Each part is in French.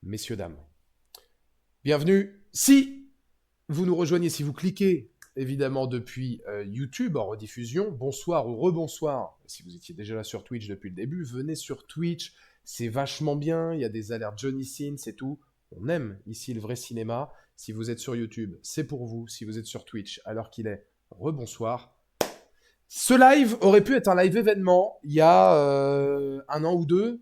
messieurs, dames. Bienvenue. Si vous nous rejoignez, si vous cliquez évidemment depuis YouTube en rediffusion, bonsoir ou rebonsoir. Si vous étiez déjà là sur Twitch depuis le début, venez sur Twitch. C'est vachement bien. Il y a des alertes Johnny Sins et tout. On aime ici le vrai cinéma. Si vous êtes sur YouTube, c'est pour vous. Si vous êtes sur Twitch, alors qu'il est rebonsoir. Ce live aurait pu être un live événement il y a un an ou deux,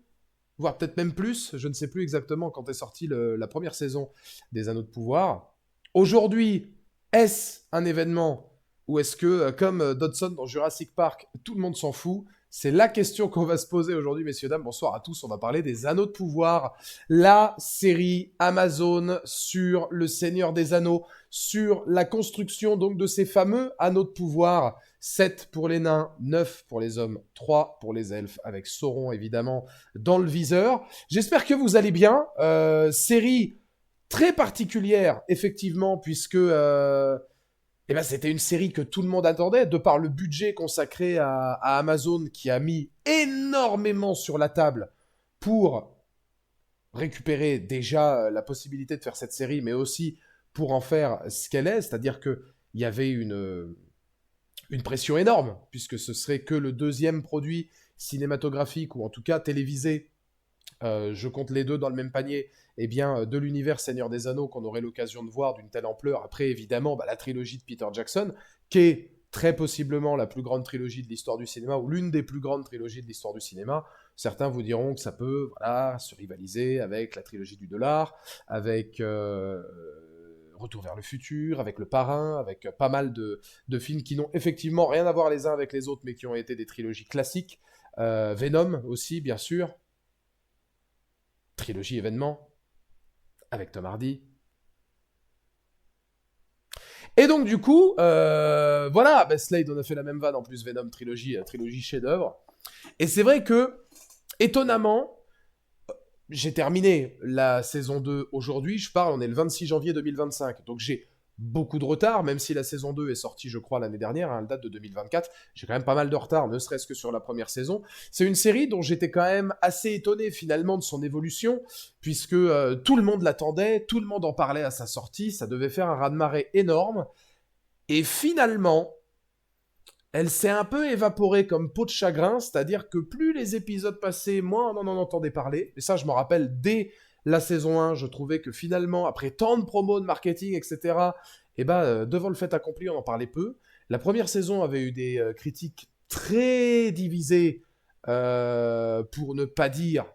voire peut-être même plus. Je ne sais plus exactement quand est sortie la première saison des Anneaux de Pouvoir. Aujourd'hui, est-ce un événement ou est-ce que, comme Dodson dans Jurassic Park, tout le monde s'en fout? C'est la question qu'on va se poser aujourd'hui, messieurs, dames. Bonsoir à tous. On va parler des Anneaux de Pouvoir, la série Amazon sur le Seigneur des Anneaux, sur la construction donc de ces fameux Anneaux de Pouvoir. 7 pour les nains, 9 pour les hommes, 3 pour les elfes, avec Sauron évidemment dans le viseur. J'espère que vous allez bien. Série très particulière, effectivement, puisque c'était une série que tout le monde attendait, de par le budget consacré à Amazon, qui a mis énormément sur la table pour récupérer déjà la possibilité de faire cette série, mais aussi pour en faire ce qu'elle est, c'est-à-dire qu'il y avait une pression énorme, puisque ce serait que le deuxième produit cinématographique, ou en tout cas télévisé, je compte les deux dans le même panier, de l'univers Seigneur des Anneaux qu'on aurait l'occasion de voir d'une telle ampleur. Après, évidemment, la trilogie de Peter Jackson, qui est très possiblement la plus grande trilogie de l'histoire du cinéma, ou l'une des plus grandes trilogies de l'histoire du cinéma. Certains vous diront que ça peut se rivaliser avec la trilogie du dollar, avec Retour vers le futur, avec Le Parrain, avec pas mal de films qui n'ont effectivement rien à voir les uns avec les autres, mais qui ont été des trilogies classiques. Venom aussi, bien sûr. Trilogie événement, avec Tom Hardy. Et donc du coup, Slade, on a fait la même vanne en plus, Venom trilogie chef-d'œuvre. Et c'est vrai que, étonnamment, j'ai terminé la saison 2 aujourd'hui, on est le 26 janvier 2025, donc j'ai beaucoup de retard, même si la saison 2 est sortie, je crois, l'année dernière, elle date de 2024, j'ai quand même pas mal de retard, ne serait-ce que sur la première saison. C'est une série dont j'étais quand même assez étonné, finalement, de son évolution, puisque tout le monde l'attendait, tout le monde en parlait à sa sortie, ça devait faire un raz-de-marée énorme, et finalement, elle s'est un peu évaporée comme peau de chagrin, c'est-à-dire que plus les épisodes passaient, moins on en entendait parler. Et ça, je me rappelle, dès la saison 1, je trouvais que finalement, après tant de promos, de marketing, etc., devant le fait accompli, on en parlait peu. La première saison avait eu des critiques très divisées, pour ne pas dire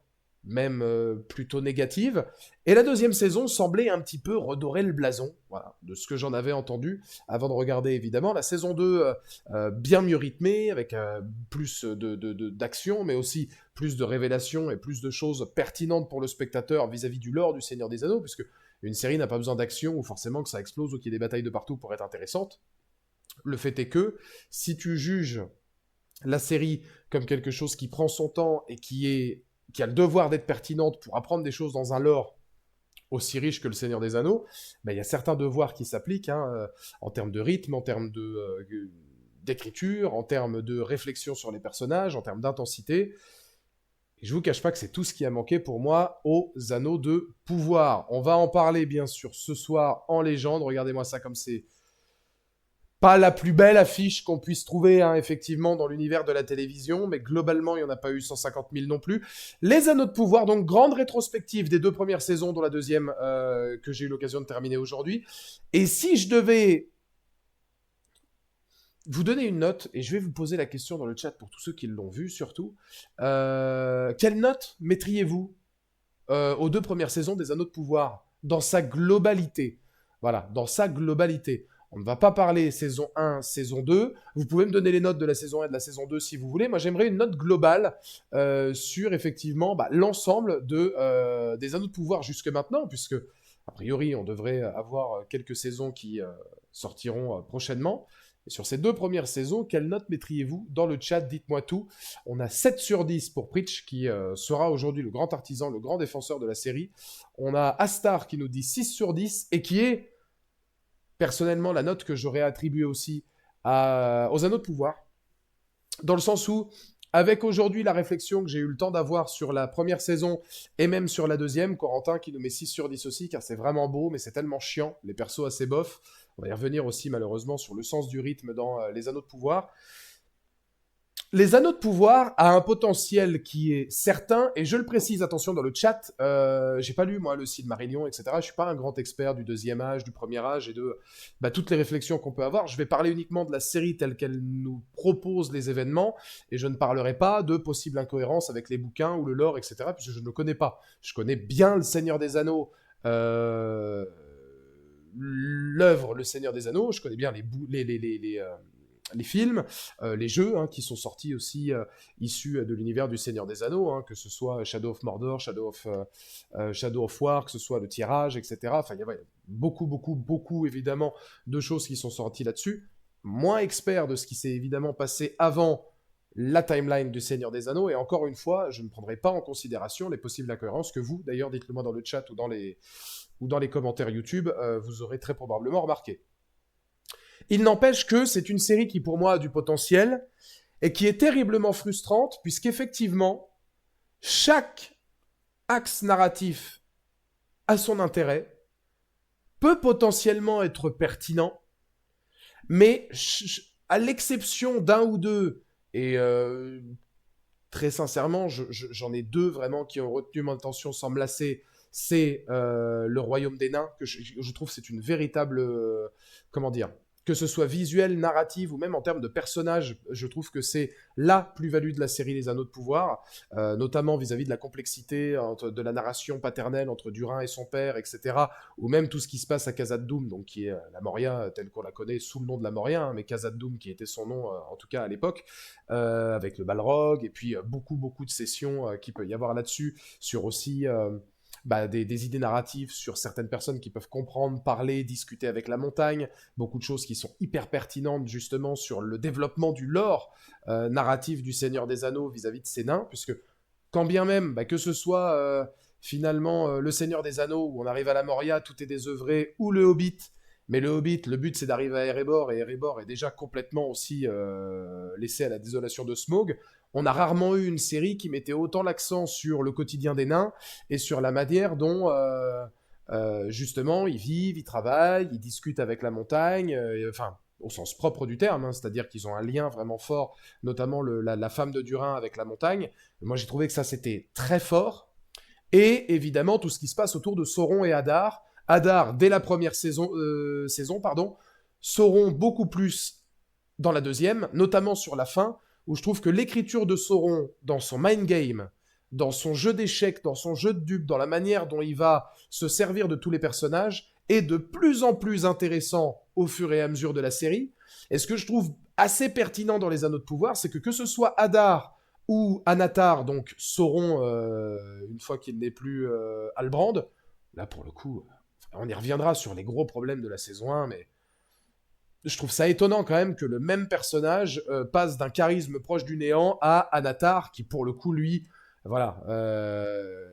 même plutôt négatives. Et la deuxième saison semblait un petit peu redorer le blason, voilà, de ce que j'en avais entendu, avant de regarder évidemment. La saison 2, bien mieux rythmée, avec plus d'action, mais aussi plus de révélations et plus de choses pertinentes pour le spectateur vis-à-vis du lore du Seigneur des Anneaux, puisque une série n'a pas besoin d'action ou forcément que ça explose ou qu'il y ait des batailles de partout pour être intéressante. Le fait est que, si tu juges la série comme quelque chose qui prend son temps et qui a le devoir d'être pertinente pour apprendre des choses dans un lore aussi riche que le Seigneur des Anneaux, il y a certains devoirs qui s'appliquent, en termes de rythme, en termes d'écriture, en termes de réflexion sur les personnages, en termes d'intensité. Et je vous cache pas que c'est tout ce qui a manqué pour moi aux Anneaux de Pouvoir. On va en parler bien sûr ce soir en légende. Regardez-moi ça comme c'est pas la plus belle affiche qu'on puisse trouver, effectivement, dans l'univers de la télévision, mais globalement, il n'y en a pas eu 150 000 non plus. Les Anneaux de Pouvoir, donc grande rétrospective des deux premières saisons, dont la deuxième que j'ai eu l'occasion de terminer aujourd'hui. Et si je devais vous donner une note, et je vais vous poser la question dans le chat pour tous ceux qui l'ont vu surtout, quelle note mettriez-vous aux deux premières saisons des Anneaux de Pouvoir, dans sa globalité? Voilà, dans sa globalité. On ne va pas parler saison 1, saison 2. Vous pouvez me donner les notes de la saison 1 et de la saison 2 si vous voulez. Moi, j'aimerais une note globale sur, effectivement, l'ensemble des Anneaux de Pouvoir jusque maintenant, puisque, a priori, on devrait avoir quelques saisons qui sortiront prochainement. Et sur ces deux premières saisons, quelle note mettriez-vous dans le chat? Dites-moi tout. On a 7 sur 10 pour Preach, qui sera aujourd'hui le grand artisan, le grand défenseur de la série. On a Astar qui nous dit 6 sur 10 et qui est, personnellement, la note que j'aurais attribuée aussi aux Anneaux de Pouvoir. Dans le sens où, avec aujourd'hui la réflexion que j'ai eu le temps d'avoir sur la première saison et même sur la deuxième, Corentin qui nous met 6 sur 10 aussi, car c'est vraiment beau, mais c'est tellement chiant, les persos assez bof. On va y revenir aussi malheureusement sur le sens du rythme dans Les Anneaux de Pouvoir. Les Anneaux de Pouvoir a un potentiel qui est certain, et je le précise, attention, dans le chat, j'ai pas lu, moi, le Silmarillion, etc. Je suis pas un grand expert du deuxième âge, du premier âge, et de toutes les réflexions qu'on peut avoir. Je vais parler uniquement de la série telle qu'elle nous propose les événements, et je ne parlerai pas de possibles incohérences avec les bouquins ou le lore, etc., puisque je ne le connais pas. Je connais bien le Seigneur des Anneaux, l'œuvre Le Seigneur des Anneaux, je connais bien les films, les jeux qui sont sortis aussi issus de l'univers du Seigneur des Anneaux, que ce soit Shadow of Mordor, Shadow of War, que ce soit le tirage, etc. Enfin, il y a beaucoup, évidemment, de choses qui sont sorties là-dessus. Moins expert de ce qui s'est évidemment passé avant la timeline du Seigneur des Anneaux, et encore une fois, je ne prendrai pas en considération les possibles incohérences que vous, d'ailleurs, dites-le moi dans le chat ou dans les commentaires YouTube, vous aurez très probablement remarqué. Il n'empêche que c'est une série qui, pour moi, a du potentiel et qui est terriblement frustrante, puisqu'effectivement, chaque axe narratif a son intérêt, peut potentiellement être pertinent, mais à l'exception d'un ou deux, et très sincèrement, j'en ai deux vraiment qui ont retenu mon attention sans me lasser, c'est Le Royaume des Nains, que je trouve c'est une véritable... comment dire, que ce soit visuel, narrative ou même en termes de personnages, je trouve que c'est la plus-value de la série Les Anneaux de Pouvoir, notamment vis-à-vis de la complexité de la narration paternelle entre Durin et son père, etc., ou même tout ce qui se passe à Khazad-dûm, donc qui est la Moria telle qu'on la connaît sous le nom de la Moria, mais Khazad-dûm qui était son nom, en tout cas à l'époque, avec le Balrog, et puis beaucoup de sessions qu'il peut y avoir là-dessus, sur aussi... des idées narratives sur certaines personnes qui peuvent comprendre, parler, discuter avec la montagne, beaucoup de choses qui sont hyper pertinentes justement sur le développement du lore narratif du Seigneur des Anneaux vis-à-vis de ses nains, puisque quand bien même, que ce soit finalement le Seigneur des Anneaux, où on arrive à la Moria, tout est désœuvré, ou le Hobbit, mais le Hobbit, le but c'est d'arriver à Erebor, et Erebor est déjà complètement aussi laissé à la désolation de Smaug. On a rarement eu une série qui mettait autant l'accent sur le quotidien des nains et sur la manière dont, justement, ils vivent, ils travaillent, ils discutent avec la montagne, enfin, au sens propre du terme, c'est-à-dire qu'ils ont un lien vraiment fort, notamment la femme de Durin avec la montagne. Moi, j'ai trouvé que ça, c'était très fort. Et évidemment, tout ce qui se passe autour de Sauron et Hadar. Hadar, dès la première saison, Sauron beaucoup plus dans la deuxième, notamment sur la fin, où je trouve que l'écriture de Sauron dans son mind game, dans son jeu d'échecs, dans son jeu de dupes, dans la manière dont il va se servir de tous les personnages, est de plus en plus intéressant au fur et à mesure de la série. Et ce que je trouve assez pertinent dans Les Anneaux de Pouvoir, c'est que ce soit Hadar ou Anatar, donc Sauron, une fois qu'il n'est plus Halbrand, là pour le coup, on y reviendra sur les gros problèmes de la saison 1, mais je trouve ça étonnant quand même que le même personnage passe d'un charisme proche du néant à Anatar, qui pour le coup, lui, voilà,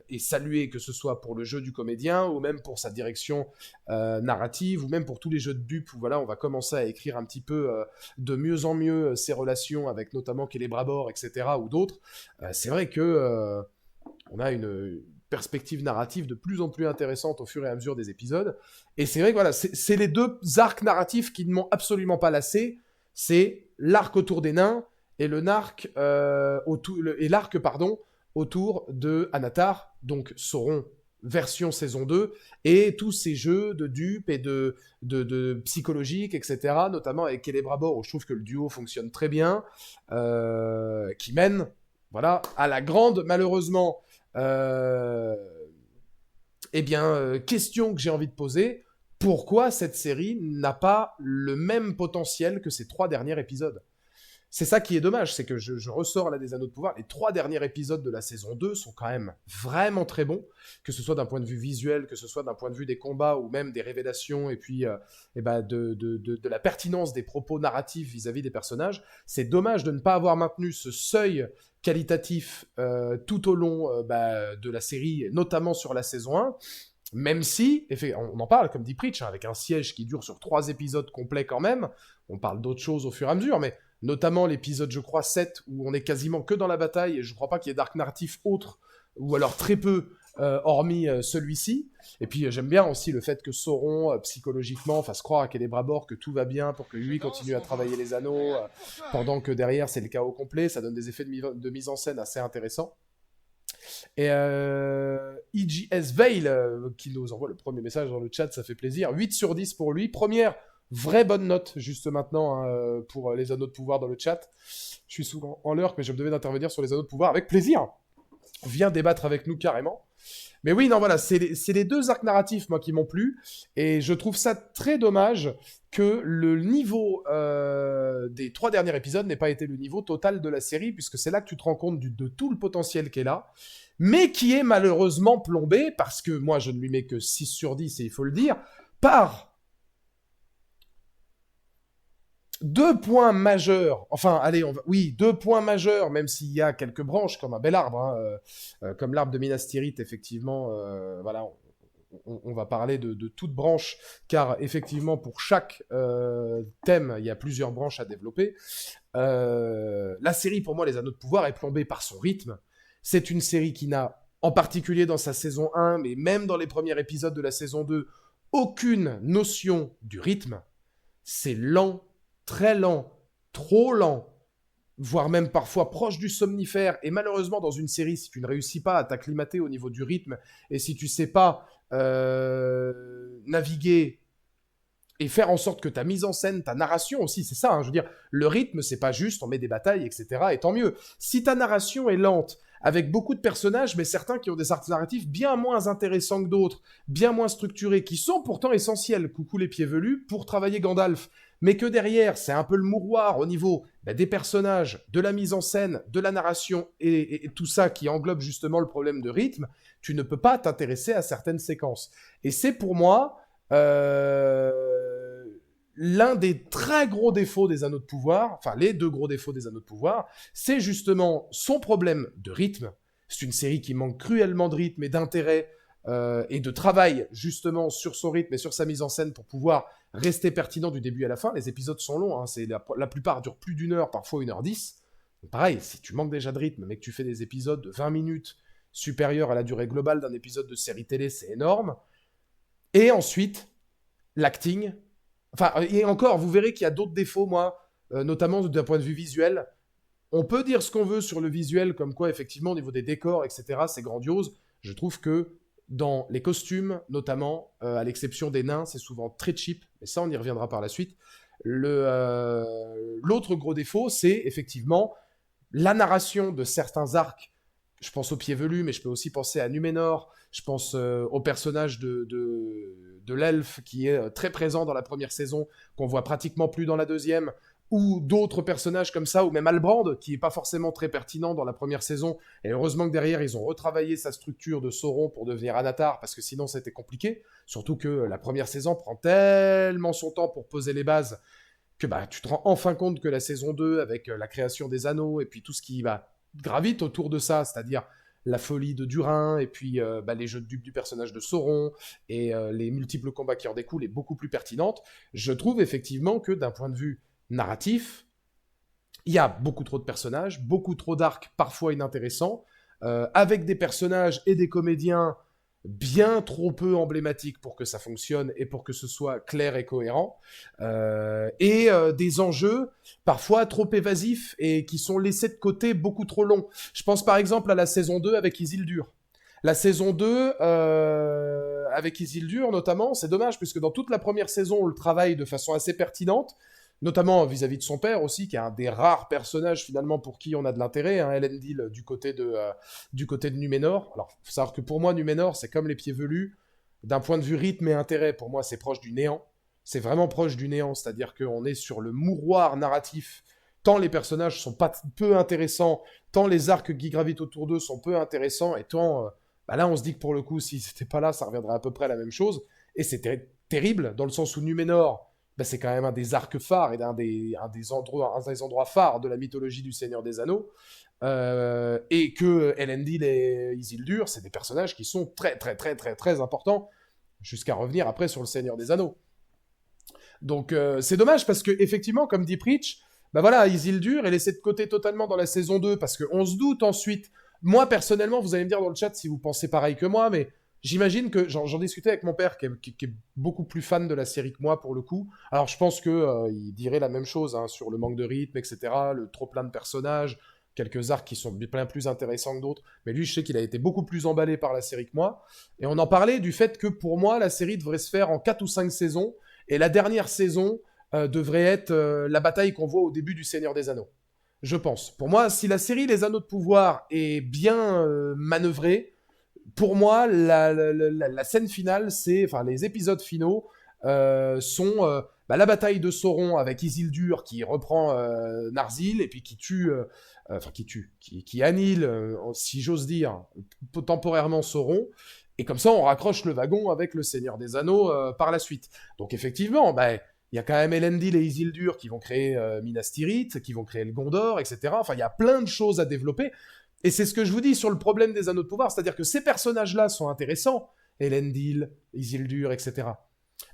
est salué, que ce soit pour le jeu du comédien, ou même pour sa direction narrative, ou même pour tous les jeux de dupes, où voilà, on va commencer à écrire un petit peu de mieux en mieux ses relations avec notamment Celebrimbor, etc., ou d'autres. C'est vrai que on a une perspective narrative de plus en plus intéressante au fur et à mesure des épisodes. Et c'est vrai que voilà, c'est les deux arcs narratifs qui ne m'ont absolument pas lassé. C'est l'arc autour des nains et l'arc autour de Anatar, donc Sauron version saison 2, et tous ces jeux de dupes et de psychologiques, etc., notamment avec Celebrimbor, où je trouve que le duo fonctionne très bien, qui mène, voilà, à la grande, malheureusement, question que j'ai envie de poser, pourquoi cette série n'a pas le même potentiel que ces 3 derniers épisodes ? C'est ça qui est dommage, c'est que je ressors là des Anneaux de Pouvoir, les 3 derniers épisodes de la saison 2 sont quand même vraiment très bons, que ce soit d'un point de vue visuel, que ce soit d'un point de vue des combats, ou même des révélations, et puis de la pertinence des propos narratifs vis-à-vis des personnages. C'est dommage de ne pas avoir maintenu ce seuil qualitatif tout au long de la série, notamment sur la saison 1, même si, on en parle, comme dit Preach, avec un siège qui dure sur 3 épisodes complets quand même, on parle d'autres choses au fur et à mesure, mais notamment l'épisode, je crois, 7, où on est quasiment que dans la bataille, et je crois pas qu'il y ait d'arc narratif autre, ou alors très peu, hormis celui-ci. Et puis j'aime bien aussi le fait que Sauron, psychologiquement, fasse croire à Celebrimbor que tout va bien pour que lui continue à travailler les anneaux, pendant que derrière c'est le chaos complet. Ça donne des effets de mise en scène assez intéressants. Et EGS Veil, qui nous envoie le premier message dans le chat, ça fait plaisir. 8 sur 10 pour lui. Première vraie bonne note, juste maintenant, hein, pour les anneaux de pouvoir dans le chat. Je suis souvent en l'heure, mais je me devais d'intervenir sur les anneaux de pouvoir avec plaisir. Viens débattre avec nous carrément. Mais oui, non, voilà, c'est les deux arcs narratifs, moi, qui m'ont plu. Et je trouve ça très dommage que le niveau des 3 derniers épisodes n'ait pas été le niveau total de la série, puisque c'est là que tu te rends compte de tout le potentiel qui est là, mais qui est malheureusement plombé, parce que moi, je ne lui mets que 6 sur 10, et il faut le dire, par 2 points majeurs, enfin, allez, 2 points majeurs, même s'il y a quelques branches, comme un bel arbre, hein, comme l'arbre de Minas Tirith, effectivement, voilà, on va parler de toute branche, car effectivement, pour chaque thème, il y a plusieurs branches à développer. La série, pour moi, Les Anneaux de Pouvoir, est plombée par son rythme. C'est une série qui n'a, en particulier dans sa saison 1, mais même dans les premiers épisodes de la saison 2, aucune notion du rythme. C'est lent, très lent, trop lent, voire même parfois proche du somnifère. Et malheureusement, dans une série, si tu ne réussis pas à t'acclimater au niveau du rythme, et si tu sais pas naviguer et faire en sorte que ta mise en scène, ta narration aussi, c'est ça, hein, je veux dire, le rythme, c'est pas juste, on met des batailles, etc., et tant mieux. Si ta narration est lente, avec beaucoup de personnages, mais certains qui ont des arcs narratifs bien moins intéressants que d'autres, bien moins structurés, qui sont pourtant essentiels, coucou les pieds velus, pour travailler Gandalf, mais que derrière, c'est un peu le mouroir au niveau des personnages, de la mise en scène, de la narration, et tout ça qui englobe justement le problème de rythme, tu ne peux pas t'intéresser à certaines séquences. Et c'est pour moi l'un des très gros défauts des Anneaux de Pouvoir, enfin les 2 gros défauts des Anneaux de Pouvoir, c'est justement son problème de rythme. C'est une série qui manque cruellement de rythme et d'intérêt et de travail justement sur son rythme et sur sa mise en scène pour pouvoir rester pertinent du début à la fin. Les épisodes sont longs, hein, la plupart durent plus d'1 heure, parfois 1h10. Donc pareil, si tu manques déjà de rythme mais que tu fais des épisodes de 20 minutes supérieurs à la durée globale d'un épisode de série télé, c'est énorme. Et ensuite, l'acting. Enfin, et encore, vous verrez qu'il y a d'autres défauts, moi, notamment d'un point de vue visuel. On peut dire ce qu'on veut sur le visuel, comme quoi, effectivement, au niveau des décors, etc., c'est grandiose. Je trouve que dans les costumes, notamment, à l'exception des nains, c'est souvent très cheap, mais ça, on y reviendra par la suite. L'autre gros défaut, c'est effectivement la narration de certains arcs. Je pense aux pieds velus, mais je peux aussi penser à Numénor. Je pense au personnage de l'elfe qui est très présent dans la première saison, qu'on voit pratiquement plus dans la deuxième, ou d'autres personnages comme ça, ou même Halbrand, qui est pas forcément très pertinent dans la première saison. Et heureusement que derrière, ils ont retravaillé sa structure de Sauron pour devenir Anatar, parce que sinon c'était compliqué. Surtout que la première saison prend tellement son temps pour poser les bases que tu te rends enfin compte que la saison 2, avec la création des anneaux, et puis tout ce qui gravite autour de ça, c'est-à-dire la folie de Durin, et puis les jeux de dupes du personnage de Sauron, et les multiples combats qui en découlent, est beaucoup plus pertinente. Je trouve effectivement que d'un point de vue narratif, il y a beaucoup trop de personnages, beaucoup trop d'arcs parfois inintéressants, avec des personnages et des comédiens bien trop peu emblématiques pour que ça fonctionne et pour que ce soit clair et cohérent, et des enjeux parfois trop évasifs et qui sont laissés de côté beaucoup trop longs. Je pense par exemple à la saison 2 avec Isildur. La saison 2, avec Isildur notamment, c'est dommage puisque dans toute la première saison, on le travaille de façon assez pertinente, notamment vis-à-vis de son père aussi, qui est un des rares personnages finalement pour qui on a de l'intérêt, hein, Elendil du côté de Numénor. Alors, il faut savoir que pour moi, Numénor, c'est comme les pieds velus, d'un point de vue rythme et intérêt, pour moi, c'est proche du néant. C'est vraiment proche du néant, c'est-à-dire qu'on est sur le mouroir narratif, tant les personnages sont pas peu intéressants, tant les arcs qui gravitent autour d'eux sont peu intéressants, et tant, là, on se dit que pour le coup, si c'était pas là, ça reviendrait à peu près à la même chose, et c'est terrible, dans le sens où Numénor, c'est quand même un des arcs phares et un des endroits phares de la mythologie du Seigneur des Anneaux, et que Elendil et Isildur, c'est des personnages qui sont très très très très très importants, jusqu'à revenir après sur le Seigneur des Anneaux. Donc c'est dommage parce que effectivement, comme dit Preach, bah voilà, Isildur est laissé de côté totalement dans la saison 2 parce qu'on se doute ensuite. Moi, personnellement, vous allez me dire dans le chat si vous pensez pareil que moi, mais j'imagine que j'en discutais avec mon père qui est beaucoup plus fan de la série que moi pour le coup. Alors je pense que il dirait la même chose hein, sur le manque de rythme, etc., le trop plein de personnages, quelques arcs qui sont bien plus intéressants que d'autres. Mais lui, je sais qu'il a été beaucoup plus emballé par la série que moi. Et on en parlait du fait que pour moi, la série devrait se faire en 4 ou 5 saisons. Et la dernière saison devrait être la bataille qu'on voit au début du Seigneur des Anneaux. Je pense. Pour moi, si la série Les Anneaux de Pouvoir est bien manœuvrée, pour moi, la scène finale, enfin les épisodes finaux sont la bataille de Sauron avec Isildur qui reprend Narsil et puis qui annihile, si j'ose dire, temporairement Sauron. Et comme ça, on raccroche le wagon avec le Seigneur des Anneaux par la suite. Donc effectivement, il y a quand même Elendil et Isildur qui vont créer Minas Tirith, qui vont créer le Gondor, etc. Enfin, il y a plein de choses à développer. Et c'est ce que je vous dis sur le problème des Anneaux de Pouvoir, c'est-à-dire que ces personnages-là sont intéressants, Elendil, Isildur, etc.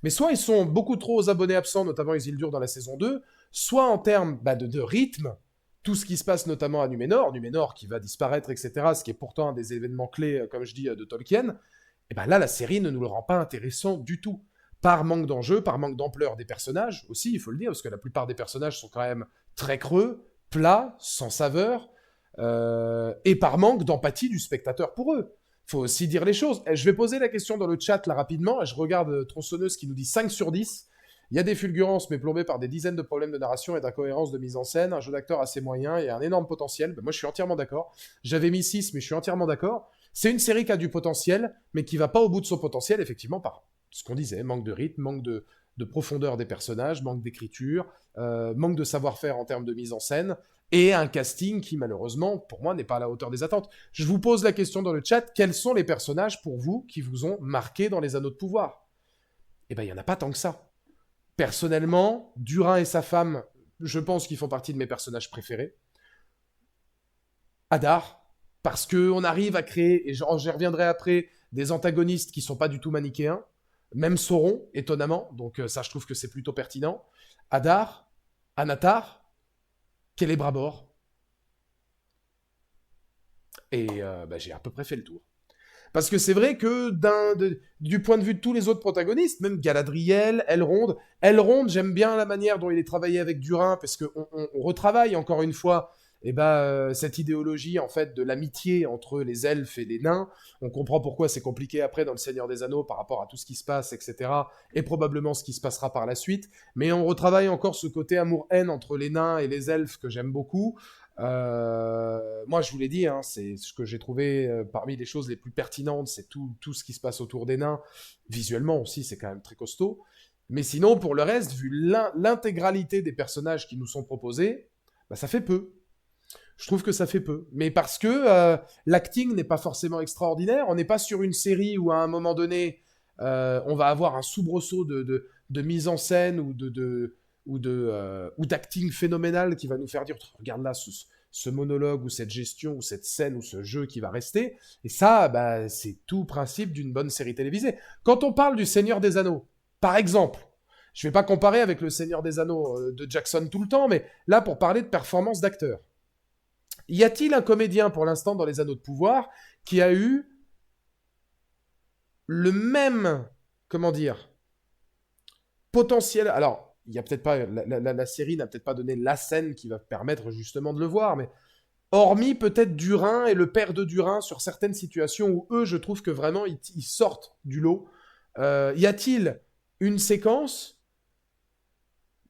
Mais soit ils sont beaucoup trop aux abonnés absents, notamment Isildur dans la saison 2, soit en termes de rythme, tout ce qui se passe notamment à Numénor qui va disparaître, etc., ce qui est pourtant un des événements clés, comme je dis, de Tolkien, et ben là, la série ne nous le rend pas intéressant du tout. Par manque d'enjeu, par manque d'ampleur des personnages, aussi, il faut le dire, parce que la plupart des personnages sont quand même très creux, plats, sans saveur, et par manque d'empathie du spectateur pour eux. Faut aussi dire les choses. Et je vais poser la question dans le chat là rapidement, et je regarde Tronçonneuse qui nous dit 5 sur 10. Il y a des fulgurances, mais plombées par des dizaines de problèmes de narration et d'incohérence de mise en scène, un jeu d'acteur assez moyen et un énorme potentiel. Ben moi, je suis entièrement d'accord. J'avais mis 6, mais je suis entièrement d'accord. C'est une série qui a du potentiel, mais qui va pas au bout de son potentiel, effectivement, par ce qu'on disait, manque de rythme, manque de profondeur des personnages, manque d'écriture, manque de savoir-faire en termes de mise en scène, et un casting qui, malheureusement, pour moi, n'est pas à la hauteur des attentes. Je vous pose la question dans le chat, quels sont les personnages, pour vous, qui vous ont marqué dans les Anneaux de Pouvoir? Eh ben, il n'y en a pas tant que ça. Personnellement, Durin et sa femme, je pense qu'ils font partie de mes personnages préférés. Hadar, parce qu'on arrive à créer, et j'y reviendrai après, des antagonistes qui sont pas du tout manichéens, même Sauron, étonnamment, donc ça je trouve que c'est plutôt pertinent. Hadar, Anatar, Celebrimbor, et j'ai à peu près fait le tour. Parce que c'est vrai que du point de vue de tous les autres protagonistes, même Galadriel, Elrond, j'aime bien la manière dont il est travaillé avec Durin, parce qu'on retravaille encore une fois cette idéologie en fait de l'amitié entre les elfes et les nains. On comprend pourquoi c'est compliqué après dans le Seigneur des Anneaux par rapport à tout ce qui se passe, etc. Et probablement ce qui se passera par la suite. Mais on retravaille encore ce côté amour-haine entre les nains et les elfes que j'aime beaucoup. Moi, je vous l'ai dit, hein, c'est ce que j'ai trouvé parmi les choses les plus pertinentes, c'est tout ce qui se passe autour des nains. Visuellement aussi, c'est quand même très costaud. Mais sinon, pour le reste, vu l'intégralité des personnages qui nous sont proposés, ça fait peu. Je trouve que ça fait peu. Mais parce que l'acting n'est pas forcément extraordinaire. On n'est pas sur une série où à un moment donné, on va avoir un soubresaut de mise en scène ou d'acting phénoménal qui va nous faire dire regarde là ce monologue ou cette gestion ou cette scène ou ce jeu qui va rester. Et ça, c'est tout principe d'une bonne série télévisée. Quand on parle du Seigneur des Anneaux, par exemple, je ne vais pas comparer avec le Seigneur des Anneaux de Jackson tout le temps, mais là pour parler de performance d'acteur. Y a-t-il un comédien pour l'instant dans les Anneaux de Pouvoir qui a eu le même, comment dire, potentiel. Alors, il y a peut-être pas la série n'a peut-être pas donné la scène qui va permettre justement de le voir, mais hormis peut-être Durin et le père de Durin sur certaines situations où eux, je trouve que vraiment ils sortent du lot. Y a-t-il une séquence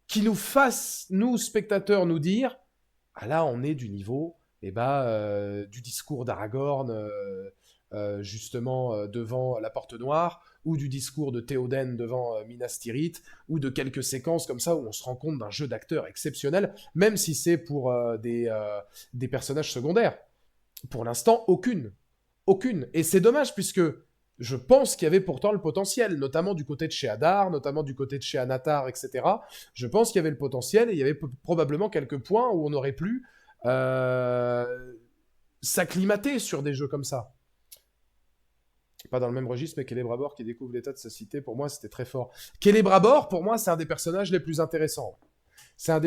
qui nous fasse, nous spectateurs, nous dire ah là, on est du niveau du discours d'Aragorn justement devant la Porte Noire, ou du discours de Théoden devant Minas Tirith, ou de quelques séquences comme ça où on se rend compte d'un jeu d'acteur exceptionnel, même si c'est pour des personnages secondaires. Pour l'instant, aucune. Aucune. Et c'est dommage puisque je pense qu'il y avait pourtant le potentiel, notamment du côté de chez Hadar, notamment du côté de chez Anatar, etc. Je pense qu'il y avait le potentiel et il y avait probablement quelques points où on aurait pu s'acclimater sur des jeux comme ça. Pas dans le même registre, mais Celebrimbor qui découvre l'état de sa cité, pour moi, c'était très fort. Celebrimbor, pour moi, c'est un des personnages les plus intéressants. c'est un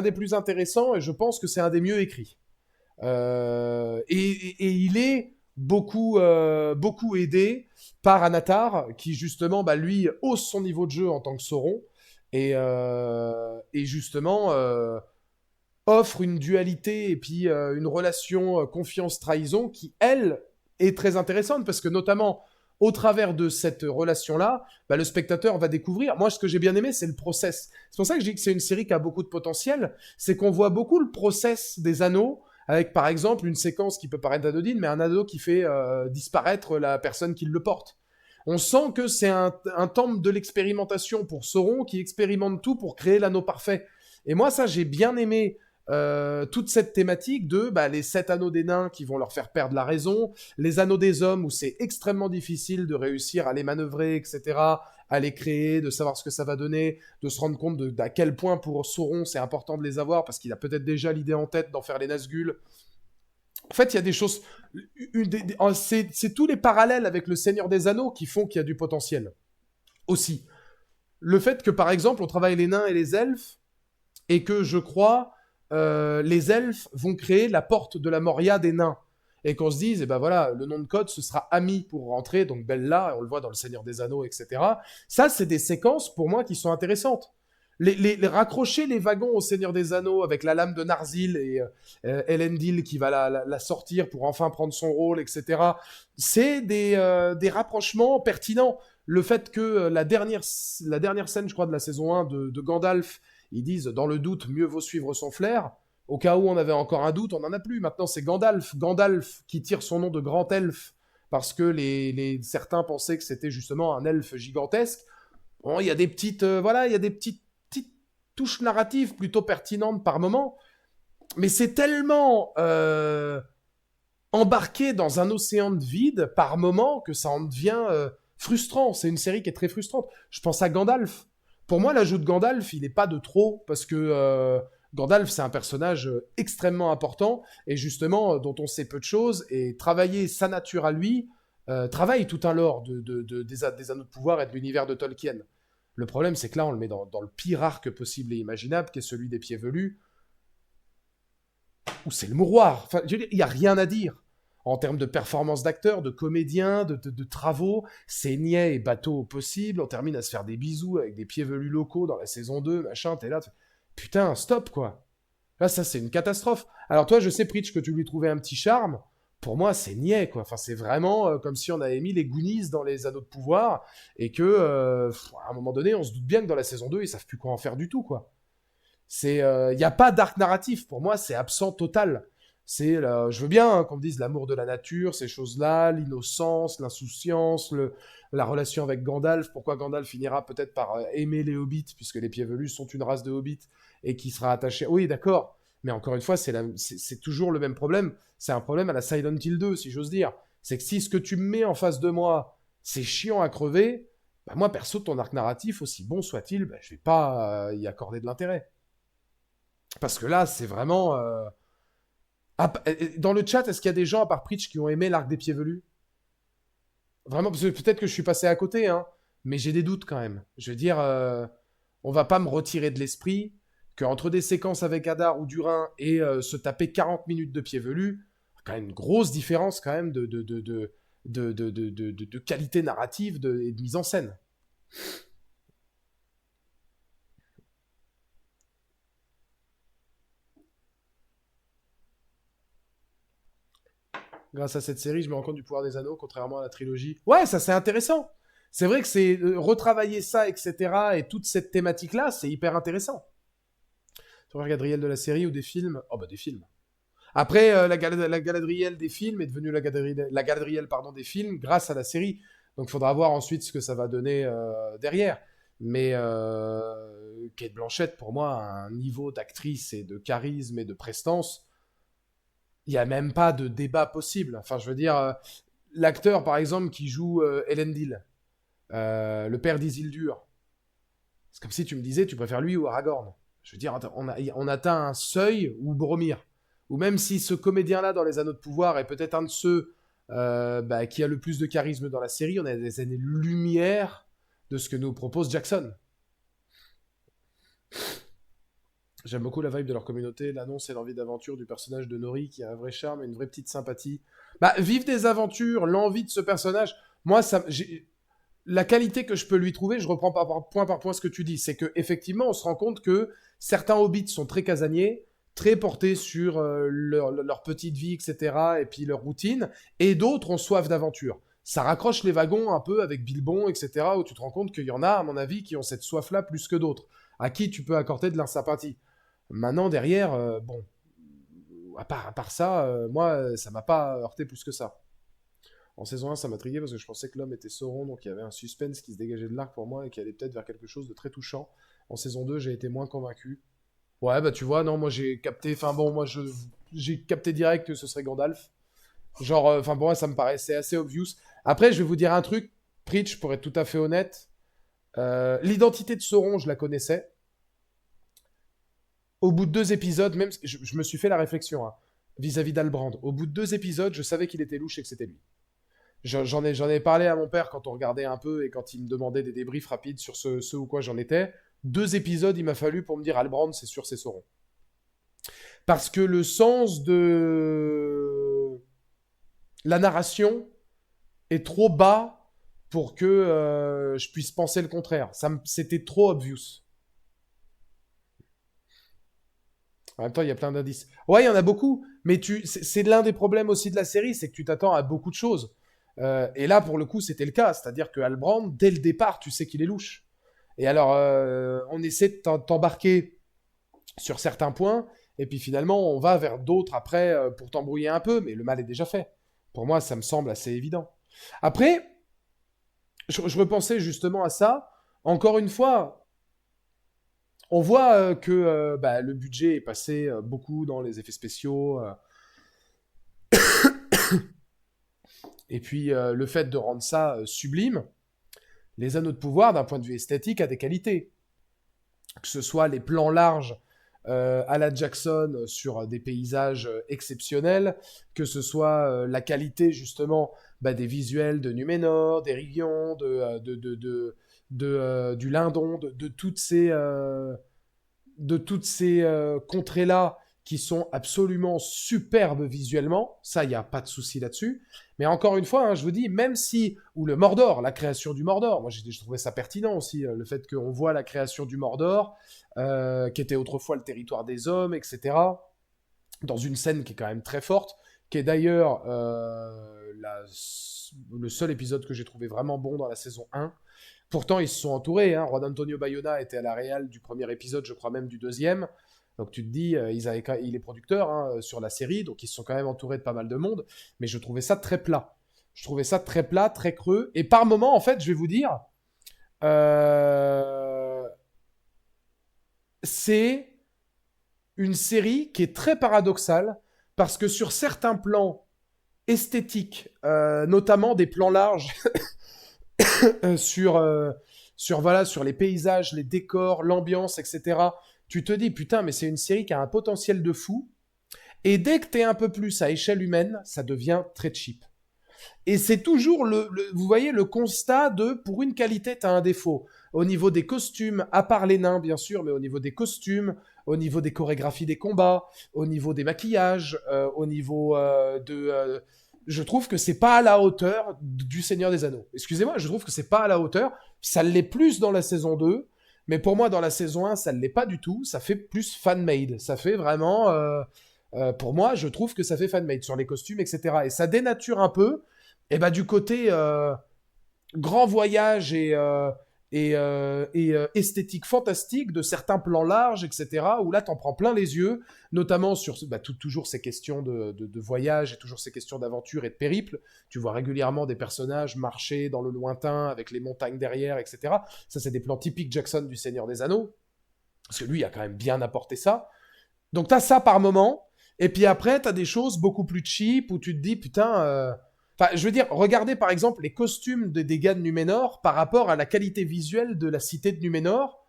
des plus intéressants et je pense que c'est un des mieux écrits. Et il est beaucoup aidé par Anatar, qui justement, bah, lui, hausse son niveau de jeu en tant que Sauron, et justement offre une dualité et puis une relation confiance-trahison qui, elle, est très intéressante, parce que notamment, au travers de cette relation-là, bah, le spectateur va découvrir. Moi, ce que j'ai bien aimé, c'est le process. C'est pour ça que je dis que c'est une série qui a beaucoup de potentiel, c'est qu'on voit beaucoup le process des anneaux, avec par exemple une séquence qui peut paraître anodine, mais un anneau qui fait disparaître la personne qui le porte. On sent que c'est un temple de l'expérimentation pour Sauron, qui expérimente tout pour créer l'anneau parfait. Et moi, ça, j'ai bien aimé toute cette thématique de bah, les 7 anneaux des nains qui vont leur faire perdre la raison, les anneaux des hommes où c'est extrêmement difficile de réussir à les manœuvrer, etc., à les créer, de savoir ce que ça va donner, de se rendre compte d'à quel point pour Sauron c'est important de les avoir parce qu'il a peut-être déjà l'idée en tête d'en faire les Nazgûl. En fait, il y a des choses. C'est tous les parallèles avec le Seigneur des Anneaux qui font qu'il y a du potentiel. Aussi. Le fait que, par exemple, on travaille les nains et les elfes, et que je crois, les elfes vont créer la porte de la Moria des nains. Et qu'on se dise, eh ben voilà, le nom de code, ce sera Ami pour rentrer, donc Bella, on le voit dans le Seigneur des Anneaux, etc. Ça, c'est des séquences, pour moi, qui sont intéressantes. Les raccrocher les wagons au Seigneur des Anneaux avec la lame de Narzil et Elendil qui va la sortir pour enfin prendre son rôle, etc. C'est des rapprochements pertinents. Le fait que la dernière scène, je crois, de la saison 1 de Gandalf, ils disent, dans le doute, mieux vaut suivre son flair. Au cas où on avait encore un doute, on n'en a plus. Maintenant, c'est Gandalf. Gandalf qui tire son nom de grand elfe parce que certains pensaient que c'était justement un elfe gigantesque. Bon, il y a des petites, voilà, il y a des petites touches narratives plutôt pertinentes par moment, mais c'est tellement embarqué dans un océan de vide par moment que ça en devient frustrant. C'est une série qui est très frustrante. Je pense à Gandalf. Pour moi, l'ajout de Gandalf, il n'est pas de trop, parce que Gandalf, c'est un personnage extrêmement important, et justement, dont on sait peu de choses, et travailler sa nature à lui, travaille tout un lore des Anneaux de Pouvoir et de l'univers de Tolkien. Le problème, c'est que là, on le met dans le pire arc possible et imaginable, qui est celui des Pieds Velus, où c'est le mouroir. Enfin, il n'y a rien à dire. En termes de performance d'acteurs, de comédiens, de travaux, c'est niais et bateau au possible. On termine à se faire des bisous avec des pieds velus locaux dans la saison 2, machin, t'es là. Putain, stop, quoi. Là, ça, c'est une catastrophe. Alors, toi, je sais, Pritch, que tu lui trouvais un petit charme. Pour moi, c'est niais, quoi. Enfin, c'est vraiment comme si on avait mis les Goonies dans les Anneaux de Pouvoir et que, à un moment donné, on se doute bien que dans la saison 2, ils savent plus quoi en faire du tout, quoi. Il n'y a pas d'arc narratif. Pour moi, c'est absent total. Je veux bien hein, qu'on me dise l'amour de la nature, ces choses-là, l'innocence, l'insouciance, la relation avec Gandalf. Pourquoi Gandalf finira peut-être par aimer les hobbits, puisque les pieds velus sont une race de hobbits, et qui sera attaché. Oui, d'accord. Mais encore une fois, c'est toujours le même problème. C'est un problème à la Silent Hill 2, si j'ose dire. C'est que si ce que tu me mets en face de moi, c'est chiant à crever, bah moi, perso, ton arc narratif, aussi bon soit-il, bah, je vais pas y accorder de l'intérêt. Parce que là, c'est vraiment. Dans le chat, est-ce qu'il y a des gens, à part Preach, qui ont aimé l'arc des pieds velus? Vraiment, parce que peut-être que je suis passé à côté, hein, mais j'ai des doutes quand même. Je veux dire, on va pas me retirer de l'esprit qu'entre des séquences avec Hadar ou Durin et se taper 40 minutes de pieds velus, quand même une grosse différence quand même de qualité narrative et de mise en scène. Grâce à cette série, je me rends compte du pouvoir des anneaux, contrairement à la trilogie. Ouais, ça c'est intéressant. C'est vrai que c'est retravailler ça, etc. Et toute cette thématique-là, c'est hyper intéressant. Tu vois Gadriel de la série ou des films? Oh bah des films. Après, la Galadriel des films est devenue la Galadriel pardon, des films grâce à la série. Donc il faudra voir ensuite ce que ça va donner derrière. Mais Kate Blanchett, pour moi, a un niveau d'actrice et de charisme et de prestance, il n'y a même pas de débat possible. Enfin, je veux dire, l'acteur, par exemple, qui joue Elendil, le père d'Isildur, c'est comme si tu me disais, tu préfères lui ou Aragorn. Je veux dire, on atteint un seuil ou Boromir. Ou même si ce comédien-là, dans Les Anneaux de Pouvoir, est peut-être un de ceux qui a le plus de charisme dans la série, on a des années-lumière de ce que nous propose Jackson. J'aime beaucoup la vibe de leur communauté, l'annonce et l'envie d'aventure du personnage de Nori qui a un vrai charme et une vraie petite sympathie. Bah, vivre des aventures, l'envie de ce personnage, moi, la qualité que je peux lui trouver, je reprends par point ce que tu dis, c'est que effectivement, on se rend compte que certains hobbits sont très casaniers, très portés sur leur petite vie, etc., et puis leur routine, et d'autres ont soif d'aventure. Ça raccroche les wagons un peu avec Bilbon, etc., où tu te rends compte qu'il y en a, à mon avis, qui ont cette soif-là plus que d'autres, à qui tu peux accorder de l'insympathie. Maintenant, derrière, bon, à part ça, moi, ça m'a pas heurté plus que ça. En saison 1, ça m'intriguait parce que je pensais que l'homme était Sauron, donc il y avait un suspense qui se dégageait de l'arc pour moi et qui allait peut-être vers quelque chose de très touchant. En saison 2, j'ai été moins convaincu. Ouais, bah tu vois, non, moi j'ai capté, enfin bon, j'ai capté direct que ce serait Gandalf. Genre, enfin pour moi, ça me paraissait assez obvious. Après, je vais vous dire un truc, Preach, pour être tout à fait honnête. L'identité de Sauron, je la connaissais. Au bout de 2 épisodes, même, je me suis fait la réflexion, hein, vis-à-vis d'Albrand. Au bout de 2 épisodes, je savais qu'il était louche et que c'était lui. J'en ai parlé à mon père quand on regardait un peu et quand il me demandait des débriefs rapides sur ce ou quoi j'en étais. 2 épisodes, il m'a fallu pour me dire Albrand, c'est sûr, c'est Sauron. Parce que le sens de la narration est trop bas pour que je puisse penser le contraire. C'était trop obvious. En même temps, il y a plein d'indices. Ouais, il y en a beaucoup, mais c'est l'un des problèmes aussi de la série, c'est que tu t'attends à beaucoup de choses. Et là, pour le coup, c'était le cas. C'est-à-dire que Albrand, dès le départ, tu sais qu'il est louche. Et alors, on essaie de t'embarquer sur certains points, et puis finalement, on va vers d'autres après pour t'embrouiller un peu, mais le mal est déjà fait. Pour moi, ça me semble assez évident. Après, je repensais justement à ça. Encore une fois, on voit que bah, le budget est passé beaucoup dans les effets spéciaux. Et puis, le fait de rendre ça sublime, les anneaux de pouvoir, d'un point de vue esthétique, a des qualités. Que ce soit les plans larges à la Jackson sur des paysages exceptionnels, que ce soit la qualité justement bah, des visuels de Numénor, d'Erigion, du Lindon, de toutes ces contrées-là qui sont absolument superbes visuellement, ça, il n'y a pas de souci là-dessus. Mais encore une fois, hein, je vous dis, même si, ou le Mordor, la création du Mordor, moi je trouvais ça pertinent aussi, le fait qu'on voit la création du Mordor, qui était autrefois le territoire des hommes, etc., dans une scène qui est quand même très forte, qui est d'ailleurs le seul épisode que j'ai trouvé vraiment bon dans la saison 1. Pourtant, ils se sont entourés. Hein. Juan Antonio Bayona était à la réal du premier épisode, je crois même du deuxième. Donc tu te dis, il est producteur hein, sur la série, donc ils se sont quand même entourés de pas mal de monde. Mais je trouvais ça très plat. Je trouvais ça très plat, très creux. Et par moments, en fait, je vais vous dire, euh, c'est une série qui est très paradoxale parce que sur certains plans esthétiques, notamment des plans larges sur les paysages, les décors, l'ambiance, etc. Tu te dis, putain, mais c'est une série qui a un potentiel de fou. Et dès que t'es un peu plus à échelle humaine, ça devient très cheap. Et c'est toujours vous voyez, le constat de, pour une qualité, t'as un défaut. Au niveau des costumes, à part les nains, bien sûr, mais au niveau des costumes, au niveau des chorégraphies des combats, au niveau des maquillages, au niveau je trouve que c'est pas à la hauteur du Seigneur des Anneaux. Excusez-moi, je trouve que c'est pas à la hauteur. Ça l'est plus dans la saison 2, mais pour moi, dans la saison 1, ça ne l'est pas du tout. Ça fait plus fan-made. Ça fait vraiment... pour moi, je trouve que ça fait fan-made sur les costumes, etc. Et ça dénature un peu, et bah, du côté grand voyage et esthétique fantastique de certains plans larges, etc., où là, t'en prends plein les yeux, notamment sur bah, toujours ces questions de voyage et toujours ces questions d'aventure et de périple. Tu vois régulièrement des personnages marcher dans le lointain avec les montagnes derrière, etc. Ça, c'est des plans typiques Jackson du Seigneur des Anneaux, parce que lui a quand même bien apporté ça. Donc, t'as ça par moment, et puis après, t'as des choses beaucoup plus cheap où tu te dis, putain... Enfin, je veux dire, regardez par exemple les costumes des gars de Numénor par rapport à la qualité visuelle de la cité de Numénor.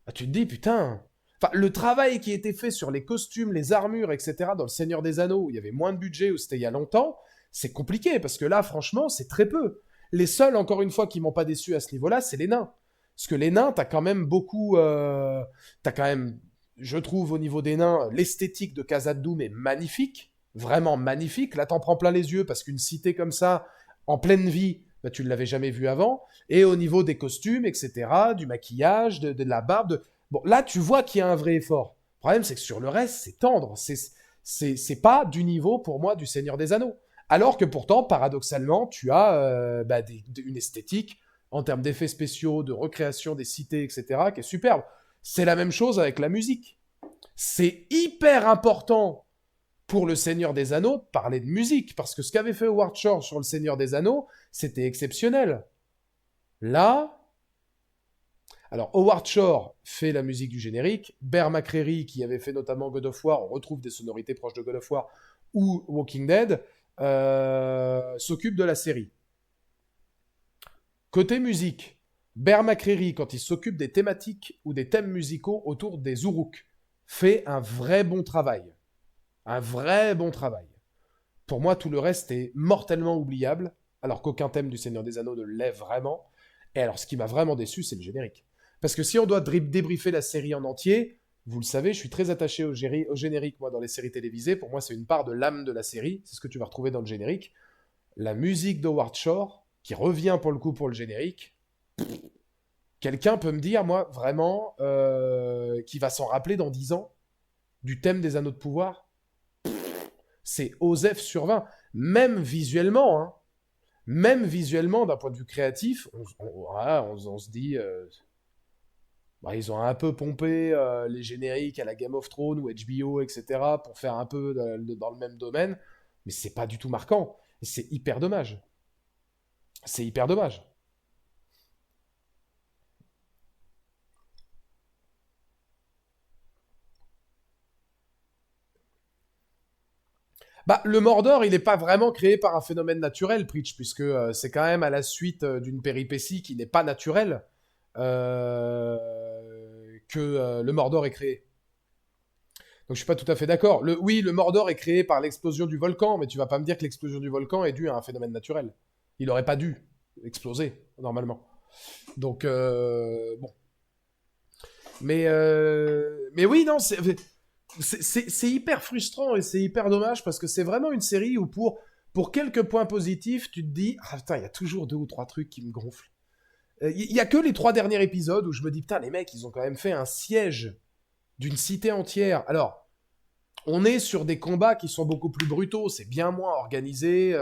Bah, tu te dis, putain. Enfin, le travail qui a été fait sur les costumes, les armures, etc., dans Le Seigneur des Anneaux, où il y avait moins de budget, où c'était il y a longtemps, c'est compliqué, parce que là, franchement, c'est très peu. Les seuls, encore une fois, qui m'ont pas déçu à ce niveau-là, c'est les nains. Parce que les nains, t'as quand même beaucoup. T'as quand même je trouve au niveau des nains, l'esthétique de Khazad-dûm est magnifique, vraiment magnifique. Là, t'en prends plein les yeux parce qu'une cité comme ça, en pleine vie, bah, tu ne l'avais jamais vue avant. Et au niveau des costumes, etc., du maquillage, de la barbe, bon, là, tu vois qu'il y a un vrai effort. Le problème, c'est que sur le reste, c'est tendre. C'est pas du niveau, pour moi, du Seigneur des Anneaux. Alors que pourtant, paradoxalement, tu as bah, une esthétique en termes d'effets spéciaux, de recréation des cités, etc., qui est superbe. C'est la même chose avec la musique. C'est hyper important pour le Seigneur des Anneaux de parler de musique, parce que ce qu'avait fait Howard Shore sur le Seigneur des Anneaux, c'était exceptionnel. Là, alors Howard Shore fait la musique du générique, Bear McCreary, qui avait fait notamment God of War, on retrouve des sonorités proches de God of War, ou Walking Dead, s'occupe de la série. Côté musique, Bear McCreary, quand il s'occupe des thématiques ou des thèmes musicaux autour des Uruk, fait un vrai bon travail. Un vrai bon travail. Pour moi, tout le reste est mortellement oubliable, alors qu'aucun thème du Seigneur des Anneaux ne l'est vraiment. Et alors, ce qui m'a vraiment déçu, c'est le générique. Parce que si on doit débriefer la série en entier, vous le savez, je suis très attaché au générique, moi, dans les séries télévisées. Pour moi, c'est une part de l'âme de la série. C'est ce que tu vas retrouver dans le générique. La musique d'Howard Shore, qui revient pour le coup pour le générique, quelqu'un peut me dire, moi, vraiment, qui va s'en rappeler dans 10 ans, du thème des Anneaux de Pouvoir? C'est Osef sur 20. Même visuellement, hein. Même visuellement, d'un point de vue créatif, on se dit, bah, ils ont un peu pompé les génériques à la Game of Thrones ou HBO, etc., pour faire un peu dans le même domaine, mais c'est pas du tout marquant. Et c'est hyper dommage. C'est hyper dommage. Bah, le Mordor, il n'est pas vraiment créé par un phénomène naturel, Preach, puisque c'est quand même à la suite d'une péripétie qui n'est pas naturelle euh, que le Mordor est créé. Donc je suis pas tout à fait d'accord. Oui, le Mordor est créé par l'explosion du volcan, mais tu vas pas me dire que l'explosion du volcan est due à un phénomène naturel. Il aurait pas dû exploser, normalement. Donc, bon. Mais oui, non, c'est hyper frustrant et c'est hyper dommage parce que c'est vraiment une série où pour quelques points positifs, tu te dis, ah putain, il y a toujours deux ou trois trucs qui me gonflent. Il y a que les trois derniers épisodes où je me dis, putain, les mecs, ils ont quand même fait un siège d'une cité entière. Alors, on est sur des combats qui sont beaucoup plus brutaux, c'est bien moins organisé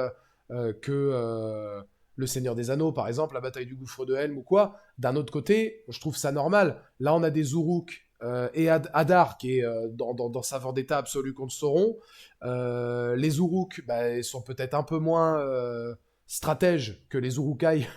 que le Seigneur des Anneaux, par exemple, la bataille du gouffre de Helm ou quoi. D'un autre côté, je trouve ça normal. Là, on a des Uruk et Hadar qui est dans sa vendetta absolue contre Sauron. Les Uruk bah, sont peut-être un peu moins stratèges que les Urukai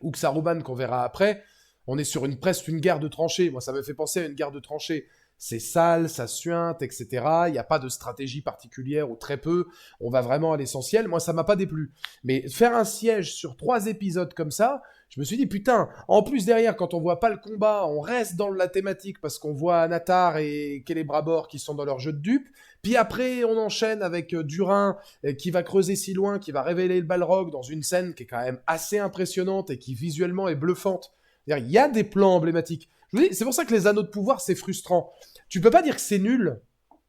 ou que Saruman qu'on verra après. On est sur presque une guerre de tranchées. Moi, ça me fait penser à une guerre de tranchées. C'est sale, ça suinte, etc. Il n'y a pas de stratégie particulière ou très peu. On va vraiment à l'essentiel. Moi, ça m'a pas déplu. Mais faire un siège sur 3 épisodes comme ça, je me suis dit, putain, en plus derrière, quand on voit pas le combat, on reste dans la thématique parce qu'on voit Anatar et Celebrimbor qui sont dans leur jeu de dupes. Puis après, on enchaîne avec Durin qui va creuser si loin, qui va révéler le Balrog dans une scène qui est quand même assez impressionnante et qui visuellement est bluffante. C'est-à-dire, il y a des plans emblématiques. Je vous dis, c'est pour ça que les anneaux de pouvoir, c'est frustrant. Tu peux pas dire que c'est nul,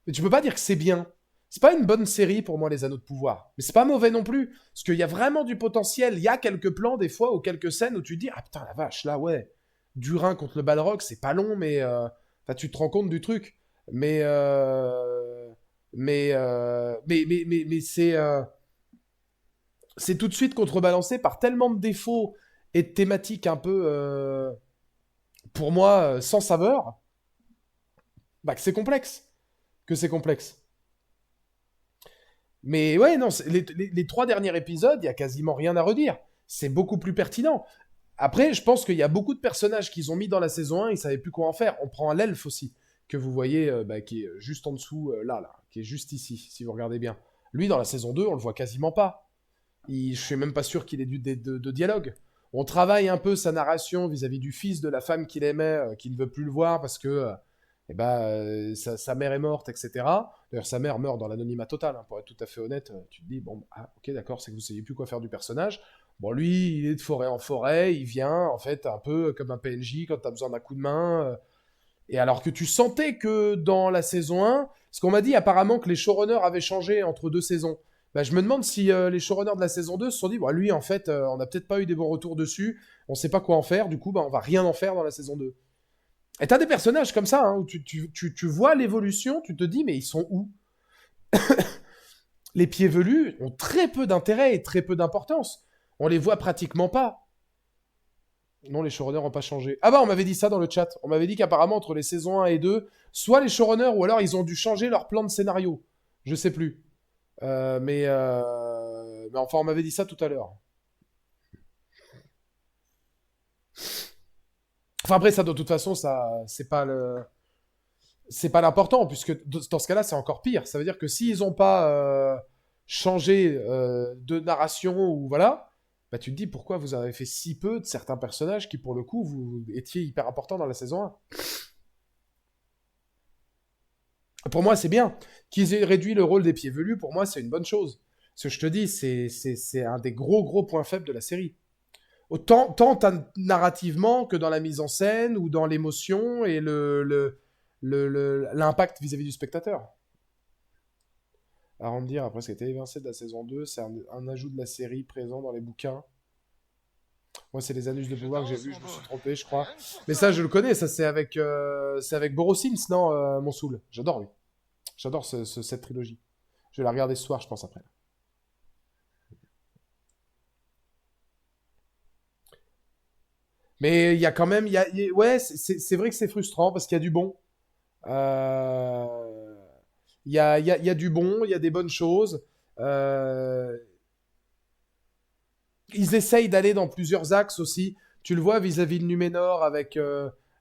mais tu peux pas dire que c'est bien. C'est pas une bonne série pour moi, les anneaux de pouvoir. Mais c'est pas mauvais non plus. Parce qu'il y a vraiment du potentiel. Il y a quelques plans, des fois, ou quelques scènes où tu te dis, ah putain, la vache, là, ouais. Durin contre le Balrog, c'est pas long, mais tu te rends compte du truc. Mais, mais c'est tout de suite contrebalancé par tellement de défauts et de thématiques un peu, pour moi, sans saveur, bah, que c'est complexe. Que c'est complexe. Mais ouais, non, les 3 derniers épisodes, il y a quasiment rien à redire. C'est beaucoup plus pertinent. Après, je pense qu'il y a beaucoup de personnages qu'ils ont mis dans la saison 1, ils savaient plus quoi en faire. On prend l'elfe aussi, que vous voyez, bah, qui est juste en dessous, là, qui est juste ici, si vous regardez bien. Lui, dans la saison 2, on le voit quasiment pas. Je suis même pas sûr qu'il ait de dialogue. On travaille un peu sa narration vis-à-vis du fils de la femme qu'il aimait, qui ne veut plus le voir parce que eh ben, sa mère est morte, etc. D'ailleurs, sa mère meurt dans l'anonymat total, hein, pour être tout à fait honnête. Tu te dis, bon, ah, ok, d'accord, c'est que vous ne saviez plus quoi faire du personnage. Bon, lui, il est de forêt en forêt, il vient, en fait, un peu comme un PNJ quand tu as besoin d'un coup de main. Et alors que tu sentais que dans la saison 1, parce qu'on m'a dit apparemment que les showrunners avaient changé entre deux saisons. Bah, je me demande si les showrunners de la saison 2 se sont dit, bah, lui, en fait, on n'a peut-être pas eu des bons retours dessus, on sait pas quoi en faire, du coup, bah, on va rien en faire dans la saison 2. Et t'as des personnages comme ça, hein, où tu vois l'évolution, tu te dis, mais ils sont où? Les pieds velus ont très peu d'intérêt et très peu d'importance. On les voit pratiquement pas. Non, les showrunners n'ont pas changé. Ah bah, on m'avait dit ça dans le chat. On m'avait dit qu'apparemment, entre les saisons 1 et 2, soit les showrunners, ou alors ils ont dû changer leur plan de scénario. Je sais plus. Mais enfin, on m'avait dit ça tout à l'heure. Enfin, après, ça, de toute façon, ça, c'est pas l'important, puisque dans ce cas-là, c'est encore pire. Ça veut dire que s'ils n'ont pas changé de narration, ou voilà, bah tu te dis pourquoi vous avez fait si peu de certains personnages qui, pour le coup, vous étiez hyper importants dans la saison 1. Pour moi, c'est bien. Qu'ils aient réduit le rôle des pieds velus, pour moi, c'est une bonne chose. Ce que je te dis, c'est un des gros points faibles de la série. Autant tant narrativement que dans la mise en scène ou dans l'émotion et l'impact vis-à-vis du spectateur. À en dire, après ce qui a été évincé de la saison 2, c'est un ajout de la série présent dans les bouquins. Moi, c'est les Anus de pouvoir que j'ai vu, je me suis trompé, je crois. Mais ça, je le connais, ça c'est avec Borosins, non, Monsoul. J'adore lui. J'adore cette trilogie. Je vais la regarder ce soir, je pense, après. Mais il y a quand même, ouais, c'est vrai que c'est frustrant parce qu'il y a du bon. Euh, il y a du bon, il y a des bonnes choses. Euh, Ils essayent d'aller dans plusieurs axes aussi. Tu le vois vis-à-vis de Numénor avec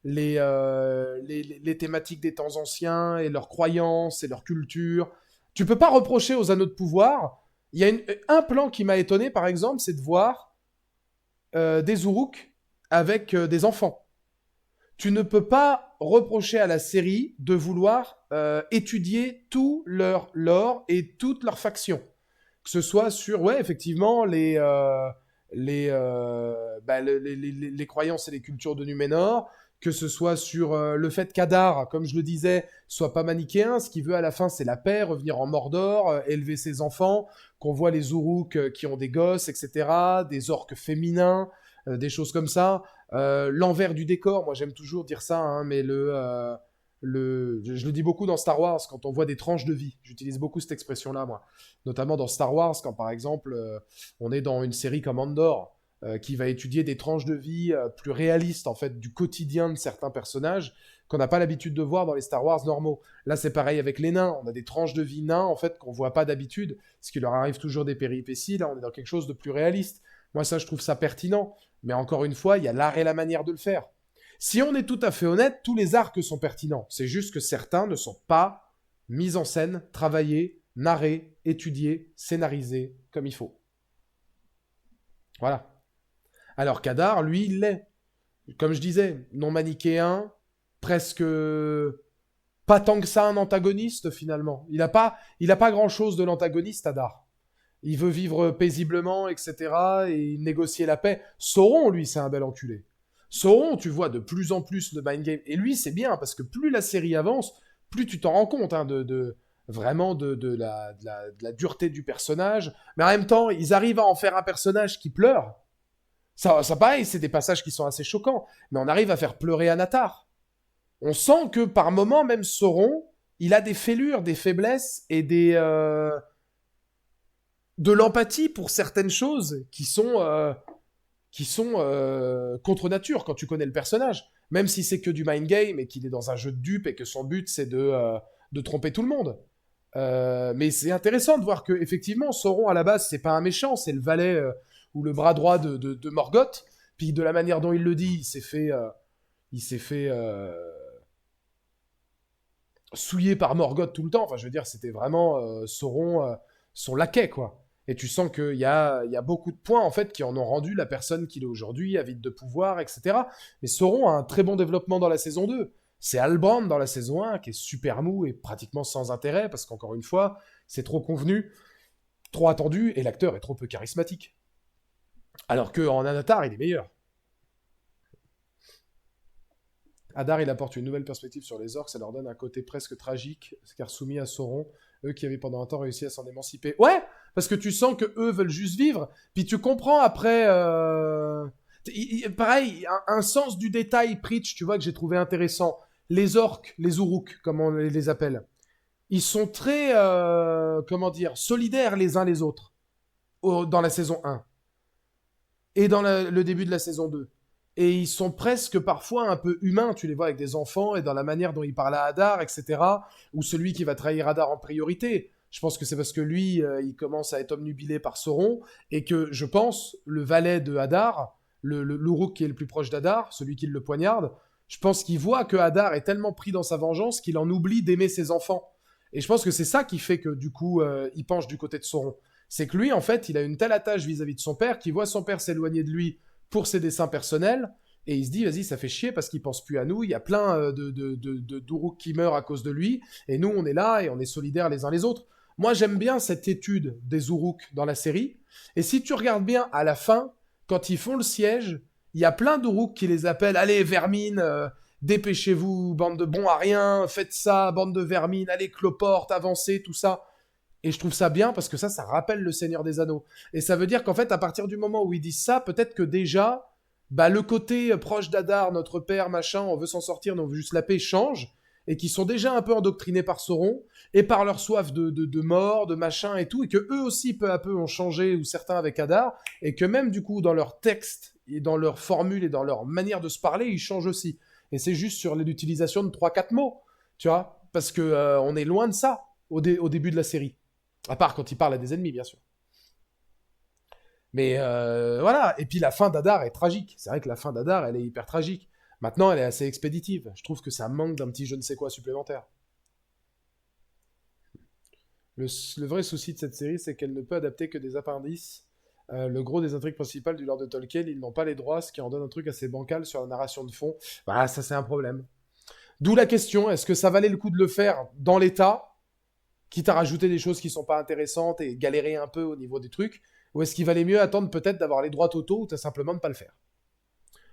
les thématiques des temps anciens et leurs croyances et leur culture. Tu peux pas reprocher aux anneaux de pouvoir. Il y a un plan qui m'a étonné, par exemple, c'est de voir des Uruk avec des enfants. Tu ne peux pas reprocher à la série de vouloir étudier tout leur lore et toutes leurs factions. Que ce soit sur, ouais, effectivement, les croyances et les cultures de Numénor, que ce soit sur le fait qu'Adar, comme je le disais, soit pas manichéen. Ce qu'il veut à la fin, c'est la paix, revenir en Mordor, élever ses enfants, qu'on voit les Uruk qui ont des gosses, etc., des orques féminins, des choses comme ça. L'envers du décor, moi j'aime toujours dire ça, hein, mais je le dis beaucoup dans Star Wars quand on voit des tranches de vie. J'utilise beaucoup cette expression-là, moi. Notamment dans Star Wars, quand par exemple on est dans une série comme Andor, qui va étudier des tranches de vie plus réalistes en fait du quotidien de certains personnages qu'on n'a pas l'habitude de voir dans les Star Wars normaux. Là, c'est pareil avec les nains. On a des tranches de vie nains en fait qu'on voit pas d'habitude, ce qui leur arrive toujours des péripéties. Là, on est dans quelque chose de plus réaliste. Moi, ça, je trouve ça pertinent. Mais encore une fois, il y a l'art et la manière de le faire. Si on est tout à fait honnête, tous les arcs sont pertinents. C'est juste que certains ne sont pas mis en scène, travaillés, narrés, étudiés, scénarisés comme il faut. Voilà. Alors qu'Adar, lui, il l'est. Comme je disais, non manichéen, presque pas tant que ça un antagoniste finalement. Il a pas grand-chose de l'antagoniste, Adar. Il veut vivre paisiblement, etc. et négocier la paix. Sauron, lui, c'est un bel enculé. Sauron, tu vois de plus en plus le mind game. Et lui, c'est bien, parce que plus la série avance, plus tu t'en rends compte hein, vraiment de la dureté du personnage. Mais en même temps, ils arrivent à en faire un personnage qui pleure. Ça pareil, c'est des passages qui sont assez choquants. Mais on arrive à faire pleurer Anatar. On sent que par moments, même Sauron, il a des fêlures, des faiblesses et de l'empathie pour certaines choses qui sont contre nature quand tu connais le personnage. Même si c'est que du mind game et qu'il est dans un jeu de dupe et que son but c'est de tromper tout le monde. Mais c'est intéressant de voir que effectivement Sauron à la base c'est pas un méchant, c'est le valet ou le bras droit de Morgoth. Puis de la manière dont il le dit, il s'est fait souillé par Morgoth tout le temps. Enfin, je veux dire, c'était vraiment Sauron, son laquais, quoi. Et tu sens qu'il y a beaucoup de points, en fait, qui en ont rendu la personne qu'il est aujourd'hui, avide de pouvoir, etc. Mais Sauron a un très bon développement dans la saison 2. C'est Halbrand dans la saison 1, qui est super mou et pratiquement sans intérêt, parce qu'encore une fois, c'est trop convenu, trop attendu, et l'acteur est trop peu charismatique. Alors qu'en Anatar, il est meilleur. Hadar, il apporte une nouvelle perspective sur les orques, ça leur donne un côté presque tragique, car soumis à Sauron, eux qui avaient pendant un temps réussi à s'en émanciper. Ouais, parce que tu sens que eux veulent juste vivre, puis tu comprends après... pareil, un sens du détail, Preach, tu vois, que j'ai trouvé intéressant. Les orques, les Uruks, comme on les appelle, ils sont très, comment dire, solidaires les uns les autres dans la saison 1 et dans le début de la saison 2. Et ils sont presque parfois un peu humains, tu les vois avec des enfants et dans la manière dont ils parlent à Hadar, etc. Ou celui qui va trahir Hadar en priorité. Je pense que c'est parce que lui, il commence à être obnubilé par Sauron et que, je pense, le valet de Hadar, l'Uruk qui est le plus proche d'Hadar, celui qui le poignarde, je pense qu'il voit que Hadar est tellement pris dans sa vengeance qu'il en oublie d'aimer ses enfants. Et je pense que c'est ça qui fait que, du coup, il penche du côté de Sauron. C'est que lui, en fait, il a une telle attache vis-à-vis de son père qu'il voit son père s'éloigner de lui pour ses desseins personnels, et il se dit, vas-y, ça fait chier parce qu'il pense plus à nous, il y a plein d'Uruk qui meurent à cause de lui, et nous, on est là et on est solidaires les uns les autres. Moi, j'aime bien cette étude des Uruk dans la série, et si tu regardes bien, à la fin, quand ils font le siège, il y a plein d'Uruk qui les appellent, allez, vermine, dépêchez-vous, bande de bons à rien, faites ça, bande de vermine, allez, cloporte, avancez, tout ça. Et je trouve ça bien parce que ça rappelle le Seigneur des Anneaux. Et ça veut dire qu'en fait, à partir du moment où ils disent ça, peut-être que déjà, bah, le côté proche d'Adar, notre père, machin, on veut s'en sortir, on veut juste la paix, change. Et qui sont déjà un peu endoctrinés par Sauron et par leur soif de mort, de machin et tout. Et que eux aussi, peu à peu, ont changé, ou certains avec Hadar. Et que même, du coup, dans leur texte, et dans leur formule, et dans leur manière de se parler, ils changent aussi. Et c'est juste sur l'utilisation de 3-4 mots, tu vois. Parce que on est loin de ça au début de la série. À part quand il parle à des ennemis, bien sûr. Mais voilà. Et puis la fin d'Hadar est tragique. C'est vrai que la fin d'Hadar, elle est hyper tragique. Maintenant, elle est assez expéditive. Je trouve que ça manque d'un petit je ne sais quoi supplémentaire. Le vrai souci de cette série, c'est qu'elle ne peut adapter que des appendices. Le gros des intrigues principales du Lord de Tolkien, ils n'ont pas les droits, ce qui en donne un truc assez bancal sur la narration de fond. Bah, ça, c'est un problème. D'où la question, est-ce que ça valait le coup de le faire dans l'état, quitte à rajouter des choses qui sont pas intéressantes et galérer un peu au niveau des trucs, ou est-ce qu'il valait mieux attendre peut-être d'avoir les droits totaux ou tout simplement de pas le faire?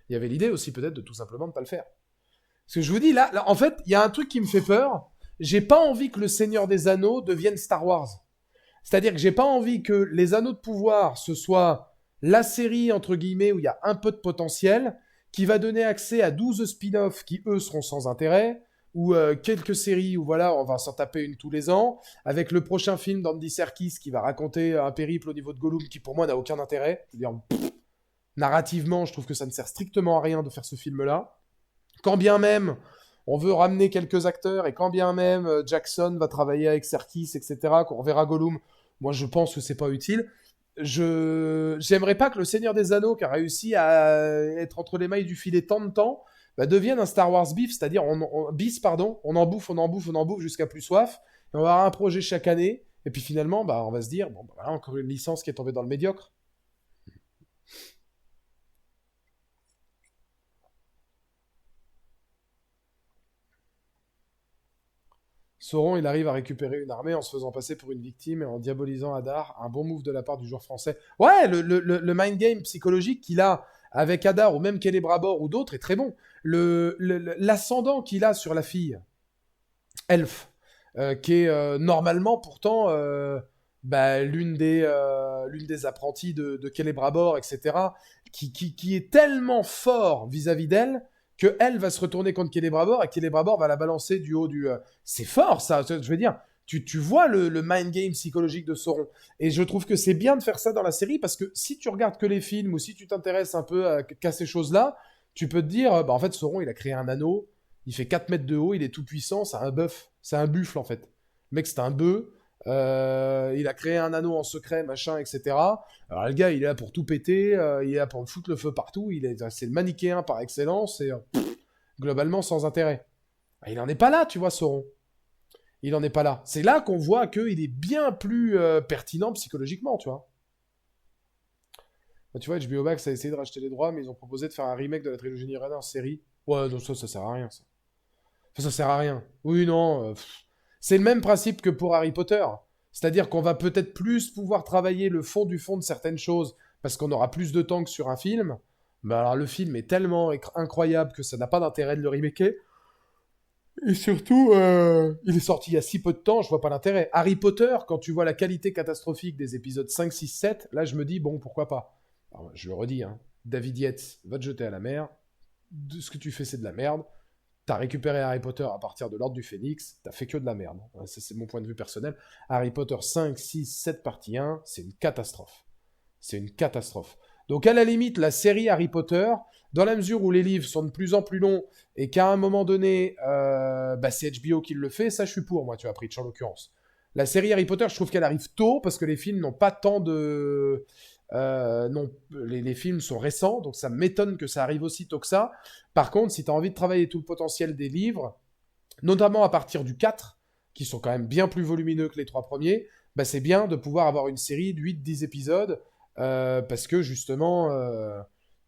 Il y avait l'idée aussi peut-être de tout simplement de pas le faire. Parce que je vous dis, là en fait, il y a un truc qui me fait peur. J'ai pas envie que le Seigneur des Anneaux devienne Star Wars. C'est-à-dire que j'ai pas envie que les Anneaux de pouvoir, ce soit la série, entre guillemets, où il y a un peu de potentiel, qui va donner accès à 12 spin-offs qui, eux, seront sans intérêt, ou quelques séries où, voilà, on va s'en taper une tous les ans, avec le prochain film d'Andy Serkis qui va raconter un périple au niveau de Gollum qui, pour moi, n'a aucun intérêt. Je veux dire, narrativement, je trouve que ça ne sert strictement à rien de faire ce film-là. Quand bien même on veut ramener quelques acteurs, et quand bien même Jackson va travailler avec Serkis, etc., qu'on reverra Gollum, moi je pense que c'est pas utile. J'aimerais pas que le Seigneur des Anneaux, qui a réussi à être entre les mailles du filet tant de temps, bah, devienne un Star Wars beef, c'est-à-dire bis, pardon, on en bouffe, on en bouffe, on en bouffe jusqu'à plus soif, et on va avoir un projet chaque année, et puis finalement, bah, on va se dire, bon, bah, voilà, encore une licence qui est tombée dans le médiocre. Sauron, il arrive à récupérer une armée en se faisant passer pour une victime et en diabolisant Hadar. Un bon move de la part du joueur français. Ouais, le mind game psychologique qu'il a avec Hadar ou même Celebrimbor ou d'autres est très bon. L'ascendant qu'il a sur la fille, Elf, qui est normalement pourtant bah, l'une des apprenties de Celebrimbor, etc., qui est tellement fort vis-à-vis d'elle que elle va se retourner contre Celebrimbor et Celebrimbor va la balancer du haut du... C'est fort, ça, je veux dire. Tu vois le mind game psychologique de Sauron. Et je trouve que c'est bien de faire ça dans la série parce que si tu regardes que les films ou si tu t'intéresses un peu qu'à ces choses-là, tu peux te dire, bah en fait, Sauron, il a créé un anneau, il fait 4 mètres de haut, il est tout puissant, c'est un bœuf, c'est un buffle en fait. Le mec, c'est un bœuf, il a créé un anneau en secret, machin, etc. Alors le gars, il est là pour tout péter, il est là pour foutre le feu partout, c'est le manichéen par excellence, et globalement sans intérêt. Il en est pas là, tu vois, Sauron. Il en est pas là. C'est là qu'on voit qu'il est bien plus pertinent psychologiquement, tu vois. Bah, tu vois, HBO Max a essayé de racheter les droits, mais ils ont proposé de faire un remake de la trilogie Nirvana en série. Ouais, non, ça sert à rien, ça. Enfin, ça sert à rien. Oui, non. C'est le même principe que pour Harry Potter. C'est-à-dire qu'on va peut-être plus pouvoir travailler le fond du fond de certaines choses, parce qu'on aura plus de temps que sur un film. Mais alors, le film est tellement incroyable que ça n'a pas d'intérêt de le remaker. Et surtout, il est sorti il y a si peu de temps, je vois pas l'intérêt. Harry Potter, quand tu vois la qualité catastrophique des épisodes 5, 6, 7, là je me dis, bon, pourquoi pas. Alors, je le redis, hein, David Yates va te jeter à la mer. Ce que tu fais, c'est de la merde. T'as récupéré Harry Potter à partir de l'Ordre du Phénix, t'as fait que de la merde. Ça, c'est mon point de vue personnel. Harry Potter 5, 6, 7 partie 1, c'est une catastrophe. C'est une catastrophe. Donc à la limite, la série Harry Potter, dans la mesure où les livres sont de plus en plus longs et qu'à un moment donné, c'est HBO qui le fait, ça je suis pour, moi, tu vois, Pritch, en l'occurrence. La série Harry Potter, je trouve qu'elle arrive tôt parce que les films n'ont pas tant de... non, les films sont récents, donc ça m'étonne que ça arrive aussi tôt que ça. Par contre, si tu as envie de travailler tout le potentiel des livres, notamment à partir du 4, qui sont quand même bien plus volumineux que les 3 premiers, bah c'est bien de pouvoir avoir une série de 8-10 épisodes, parce que justement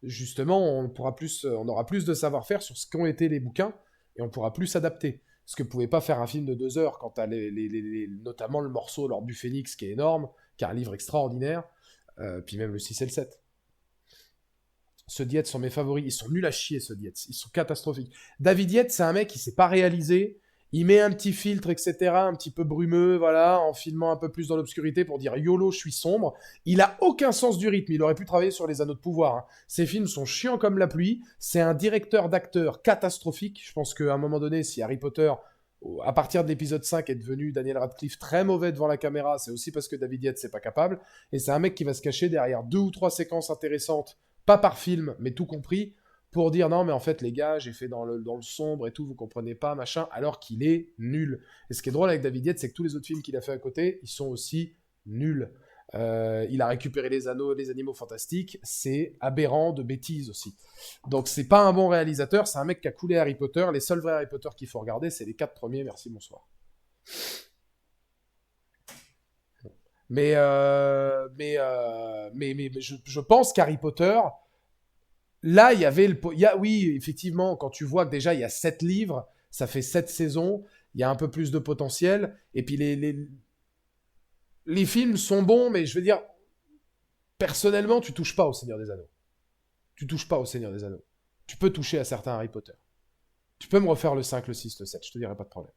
on aura plus de savoir-faire sur ce qu'ont été les bouquins, et on pourra plus s'adapter. Ce que pouvait pas faire un film de 2 heures, quand tu as notamment le morceau L'Ordre du Phénix, qui est énorme, qui est un livre extraordinaire, puis même le 6 et le 7. Ceux Yates sont mes favoris. Ils sont nuls à chier, ceux Yates. Ils sont catastrophiques. David Yates, c'est un mec qui sait pas réaliser. Il met un petit filtre, etc., un petit peu brumeux, voilà, en filmant un peu plus dans l'obscurité pour dire YOLO, je suis sombre. Il a aucun sens du rythme. Il aurait pu travailler sur Les Anneaux de Pouvoir, hein. Ces films sont chiants comme la pluie. C'est un directeur d'acteurs catastrophique. Je pense qu'à un moment donné, si Harry Potter, à partir de l'épisode 5, est devenu Daniel Radcliffe très mauvais devant la caméra, c'est aussi parce que David Yates n'est pas capable. Et c'est un mec qui va se cacher derrière 2 ou 3 séquences intéressantes, pas par film, mais tout compris, pour dire non, mais en fait, les gars, j'ai fait dans le sombre et tout, vous comprenez pas, machin, alors qu'il est nul. Et ce qui est drôle avec David Yates, c'est que tous les autres films qu'il a fait à côté, ils sont aussi nuls. Il a récupéré les anneaux, les animaux fantastiques, c'est aberrant de bêtises aussi. Donc c'est pas un bon réalisateur, c'est un mec qui a coulé Harry Potter. Les seuls vrais Harry Potter qu'il faut regarder, c'est les 4 premiers, merci, bonsoir. Mais je pense qu'Harry Potter, là, il y avait oui, effectivement, quand tu vois que déjà il y a 7 livres, ça fait 7 saisons, il y a un peu plus de potentiel. Et puis les films sont bons, mais je veux dire, personnellement, tu touches pas au Seigneur des Anneaux. Tu touches pas au Seigneur des Anneaux. Tu peux toucher à certains Harry Potter. Tu peux me refaire le 5, le 6, le 7, je te dirai pas de problème.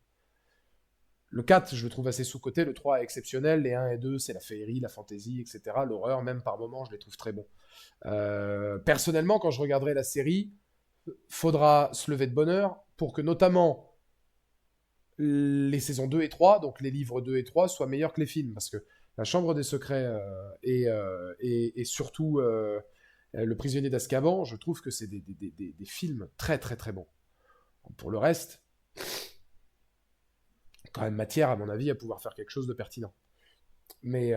Le 4, je le trouve assez sous-coté, le 3 est exceptionnel, les 1 et 2, c'est la féerie, la fantaisie, etc. L'horreur, même par moments, je les trouve très bons. Personnellement, quand je regarderai la série, faudra se lever de bonne heure pour que notamment les saisons 2 et 3, donc les livres 2 et 3, soient meilleurs que les films. Parce que La Chambre des Secrets et surtout Le Prisonnier d'Azkaban, je trouve que c'est des films très très très bons. Pour le reste, quand même matière, à mon avis, à pouvoir faire quelque chose de pertinent. Mais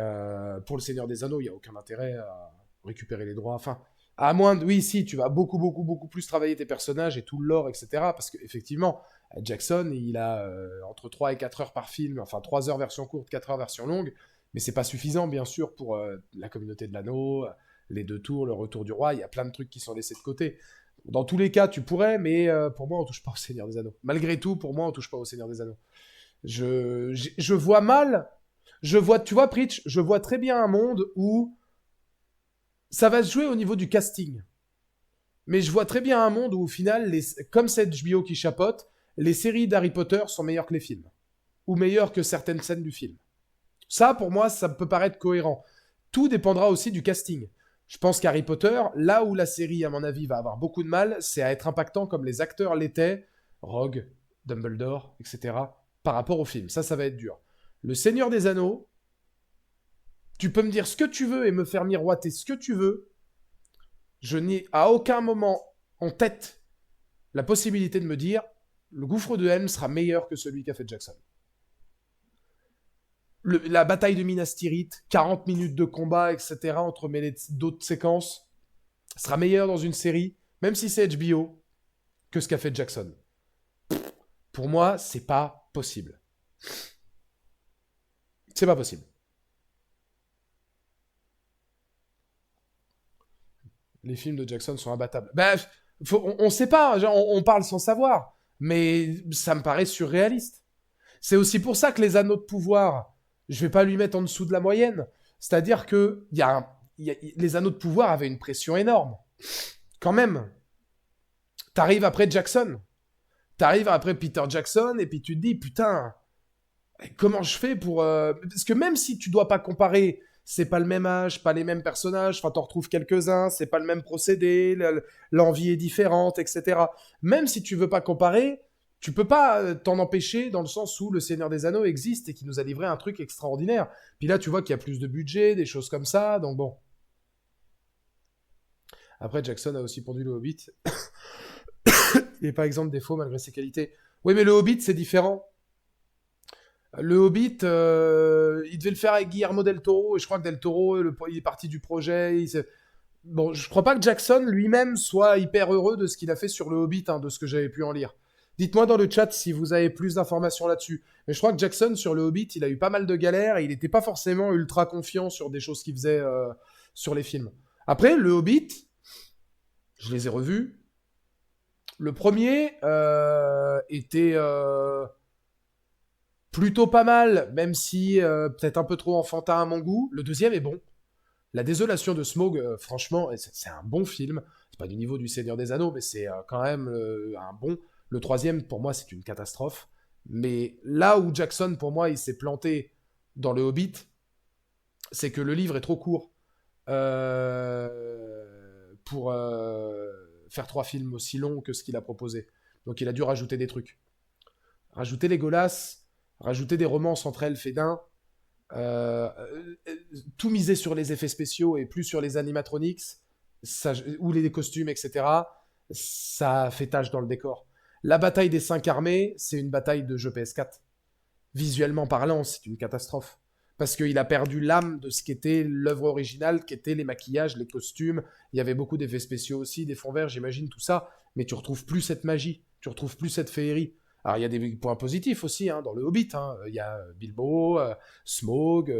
pour le Seigneur des Anneaux, il n'y a aucun intérêt à récupérer les droits. Enfin, à moins de... Oui, si, tu vas beaucoup, beaucoup, beaucoup plus travailler tes personnages et tout le lore, etc. Parce qu'effectivement, Jackson, il a entre 3 et 4 heures par film. Enfin, 3 heures version courte, 4 heures version longue. Mais c'est pas suffisant, bien sûr, pour la communauté de l'anneau, les 2 tours, le retour du roi. Il y a plein de trucs qui sont laissés de côté. Dans tous les cas, tu pourrais, mais pour moi, on touche pas au Seigneur des Anneaux. Malgré tout, pour moi, on touche pas au Seigneur des Anneaux. Je vois mal... tu vois, Pritch, je vois très bien un monde où ça va se jouer au niveau du casting. Mais je vois très bien un monde où, au final, comme c'est HBO qui chapeaute, les séries d'Harry Potter sont meilleures que les films. Ou meilleures que certaines scènes du film. Ça, pour moi, ça peut paraître cohérent. Tout dépendra aussi du casting. Je pense qu'Harry Potter, là où la série, à mon avis, va avoir beaucoup de mal, c'est à être impactant comme les acteurs l'étaient, Rogue, Dumbledore, etc., par rapport au film. Ça va être dur. Le Seigneur des Anneaux, tu peux me dire ce que tu veux et me faire miroiter ce que tu veux. Je n'ai à aucun moment en tête la possibilité de me dire le gouffre de Helm sera meilleur que celui qu'a fait Jackson. La bataille de Minas Tirith, 40 minutes de combat, etc., entre d'autres séquences, sera meilleur dans une série, même si c'est HBO, que ce qu'a fait Jackson. Pour moi, c'est pas possible. C'est pas possible. Les films de Jackson sont imbattables. On sait pas, genre, on parle sans savoir, mais ça me paraît surréaliste. C'est aussi pour ça que les Anneaux de Pouvoir, je vais pas lui mettre en dessous de la moyenne. C'est-à-dire que les Anneaux de Pouvoir avaient une pression énorme. quand même, t'arrives après Jackson. T'arrives après Peter Jackson, et puis tu te dis, putain, comment je fais pour... Parce que même si tu dois pas comparer, c'est pas le même âge, pas les mêmes personnages, enfin t'en retrouves quelques-uns, c'est pas le même procédé, l'envie est différente, etc. Même si tu veux pas comparer, tu peux pas t'en empêcher dans le sens où le Seigneur des Anneaux existe et qui nous a livré un truc extraordinaire. Puis là, tu vois qu'il y a plus de budget, des choses comme ça, donc bon. Après, Jackson a aussi pondu le Hobbit. Il est par exemple défaut malgré ses qualités. Oui, mais le Hobbit, c'est différent. Le Hobbit, il devait le faire avec Guillermo del Toro, et je crois que del Toro, il est parti du projet. Bon, je crois pas que Jackson lui-même soit hyper heureux de ce qu'il a fait sur le Hobbit, hein, de ce que j'avais pu en lire. Dites-moi dans le chat si vous avez plus d'informations là-dessus. Mais je crois que Jackson, sur le Hobbit, il a eu pas mal de galères et il n'était pas forcément ultra confiant sur des choses qu'il faisait sur les films. Après, le Hobbit, je les ai revus. Le premier était plutôt pas mal, même si peut-être un peu trop enfantin à mon goût. Le deuxième est bon. La Désolation de Smaug, franchement, c'est un bon film. C'est pas du niveau du Seigneur des Anneaux, mais c'est quand même un bon. Le troisième, pour moi, c'est une catastrophe. Mais là où Jackson, pour moi, il s'est planté dans le Hobbit, c'est que le livre est trop court pour faire 3 films aussi longs que ce qu'il a proposé. Donc il a dû rajouter des trucs. Rajouter Legolas, rajouter des romances entre elfes et nains, euh, tout miser sur les effets spéciaux et plus sur les animatronics, ça, ou les costumes, etc., ça fait tâche dans le décor. La bataille des 5 armées, c'est une bataille de jeu PS4. Visuellement parlant, c'est une catastrophe. Parce qu'il a perdu l'âme de ce qu'était l'œuvre originale, qui étaient les maquillages, les costumes. Il y avait beaucoup d'effets spéciaux aussi, des fonds verts, j'imagine, tout ça. Mais tu retrouves plus cette magie, tu retrouves plus cette féerie. Alors il y a des points positifs aussi dans le Hobbit. Il y a Bilbo, Smaug,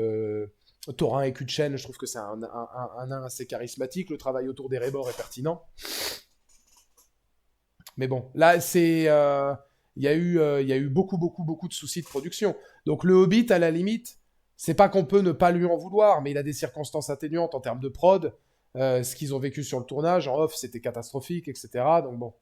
Thorin et Kutchen. Je trouve que c'est un nain assez charismatique. Le travail autour des Rébors est pertinent. Mais bon, là c'est il y a eu beaucoup, beaucoup, beaucoup de soucis de production. Donc le Hobbit, à la limite, c'est pas qu'on peut ne pas lui en vouloir, mais il a des circonstances atténuantes en termes de prod. Ce qu'ils ont vécu sur le tournage, en off, c'était catastrophique, etc. Donc bon,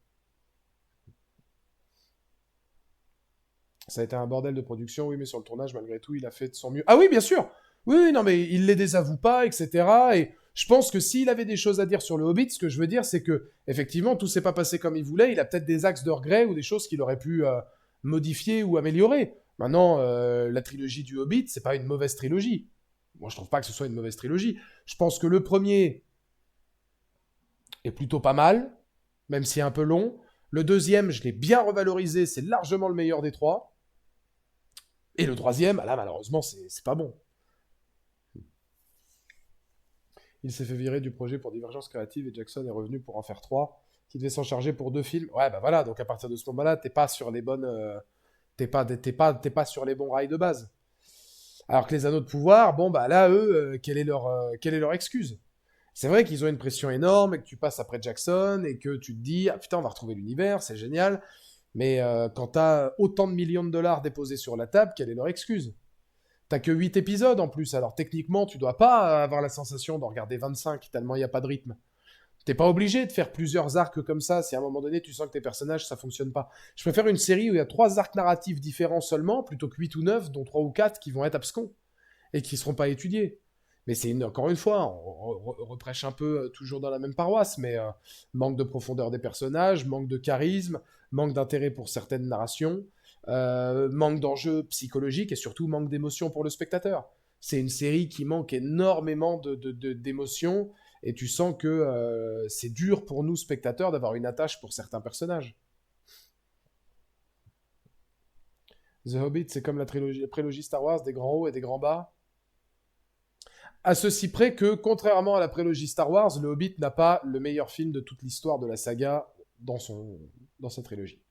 ça a été un bordel de production, oui, mais sur le tournage, malgré tout, il a fait de son mieux. Ah oui, bien sûr. Oui, oui, non, mais il les désavoue pas, etc. Et je pense que s'il avait des choses à dire sur le Hobbit, ce que je veux dire, c'est que effectivement, tout s'est pas passé comme il voulait. Il a peut-être des axes de regret ou des choses qu'il aurait pu modifier ou améliorer. Maintenant, la trilogie du Hobbit, c'est pas une mauvaise trilogie. Moi, je trouve pas que ce soit une mauvaise trilogie. Je pense que le premier est plutôt pas mal, même si un peu long. Le deuxième, je l'ai bien revalorisé, c'est largement le meilleur des trois. Et le troisième, là, malheureusement, c'est pas bon. Il s'est fait virer du projet pour divergence créative et Jackson est revenu pour en faire 3, qui devait s'en charger pour 2 films. Ouais, bah voilà, donc à partir de ce moment-là, t'es pas sur les bonnes. T'es pas sur les bons rails de base. Alors que les anneaux de pouvoir, bon, bah là, eux, quelle est leur excuse? C'est vrai qu'ils ont une pression énorme et que tu passes après Jackson et que tu te dis, ah putain, on va retrouver l'univers, c'est génial. Mais quand t'as autant de millions de dollars déposés sur la table, quelle est leur excuse? T'as que 8 épisodes en plus, alors techniquement, tu dois pas avoir la sensation d'en regarder 25, tellement il n'y a pas de rythme. T'es pas obligé de faire plusieurs arcs comme ça, si à un moment donné tu sens que tes personnages ça fonctionne pas. Je préfère une série où il y a 3 arcs narratifs différents seulement, plutôt que 8 ou 9, dont 3 ou 4 qui vont être abscons et qui seront pas étudiés. Mais encore une fois, on reprêche un peu toujours dans la même paroisse, mais manque de profondeur des personnages, manque de charisme, manque d'intérêt pour certaines narrations, manque d'enjeux psychologiques et surtout manque d'émotion pour le spectateur. C'est une série qui manque énormément d'émotions et tu sens que c'est dur pour nous spectateurs d'avoir une attache pour certains personnages. The Hobbit, c'est comme la prélogie Star Wars, des grands hauts et des grands bas. À ceci près que, contrairement à la prélogie Star Wars, le Hobbit n'a pas le meilleur film de toute l'histoire de la saga dans sa trilogie.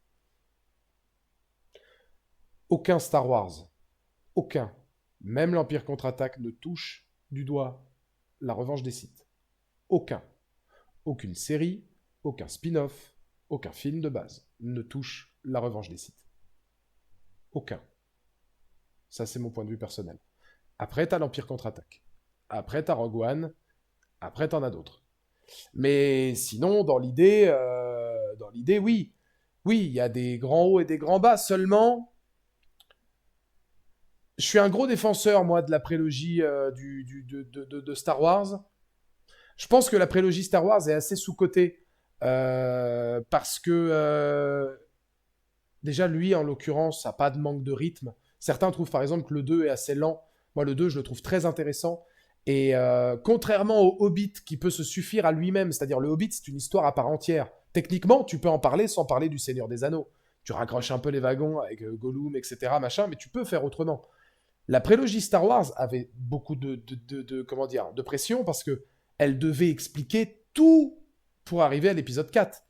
Aucun Star Wars, aucun, même l'Empire contre-attaque ne touche du doigt la revanche des Sith. Aucun. Aucune série, aucun spin-off, aucun film de base ne touche la revanche des Sith. Aucun. Ça, c'est mon point de vue personnel. Après, t'as l'Empire contre-attaque. Après, t'as Rogue One. Après, t'en as d'autres. Mais sinon, dans l'idée, oui. Oui, il y a des grands hauts et des grands bas. Seulement, je suis un gros défenseur, moi, de la prélogie de Star Wars. Je pense que la prélogie Star Wars est assez sous-cotée. Parce que, déjà, lui, en l'occurrence, n'a pas de manque de rythme. Certains trouvent, par exemple, que le 2 est assez lent. Moi, le 2, je le trouve très intéressant. Et contrairement au Hobbit, qui peut se suffire à lui-même, c'est-à-dire le Hobbit, c'est une histoire à part entière. Techniquement, tu peux en parler sans parler du Seigneur des Anneaux. Tu raccroches un peu les wagons avec Gollum, etc., machin, mais tu peux faire autrement. La prélogie Star Wars avait beaucoup comment dire, de pression parce que elle devait expliquer tout pour arriver à l'épisode 4.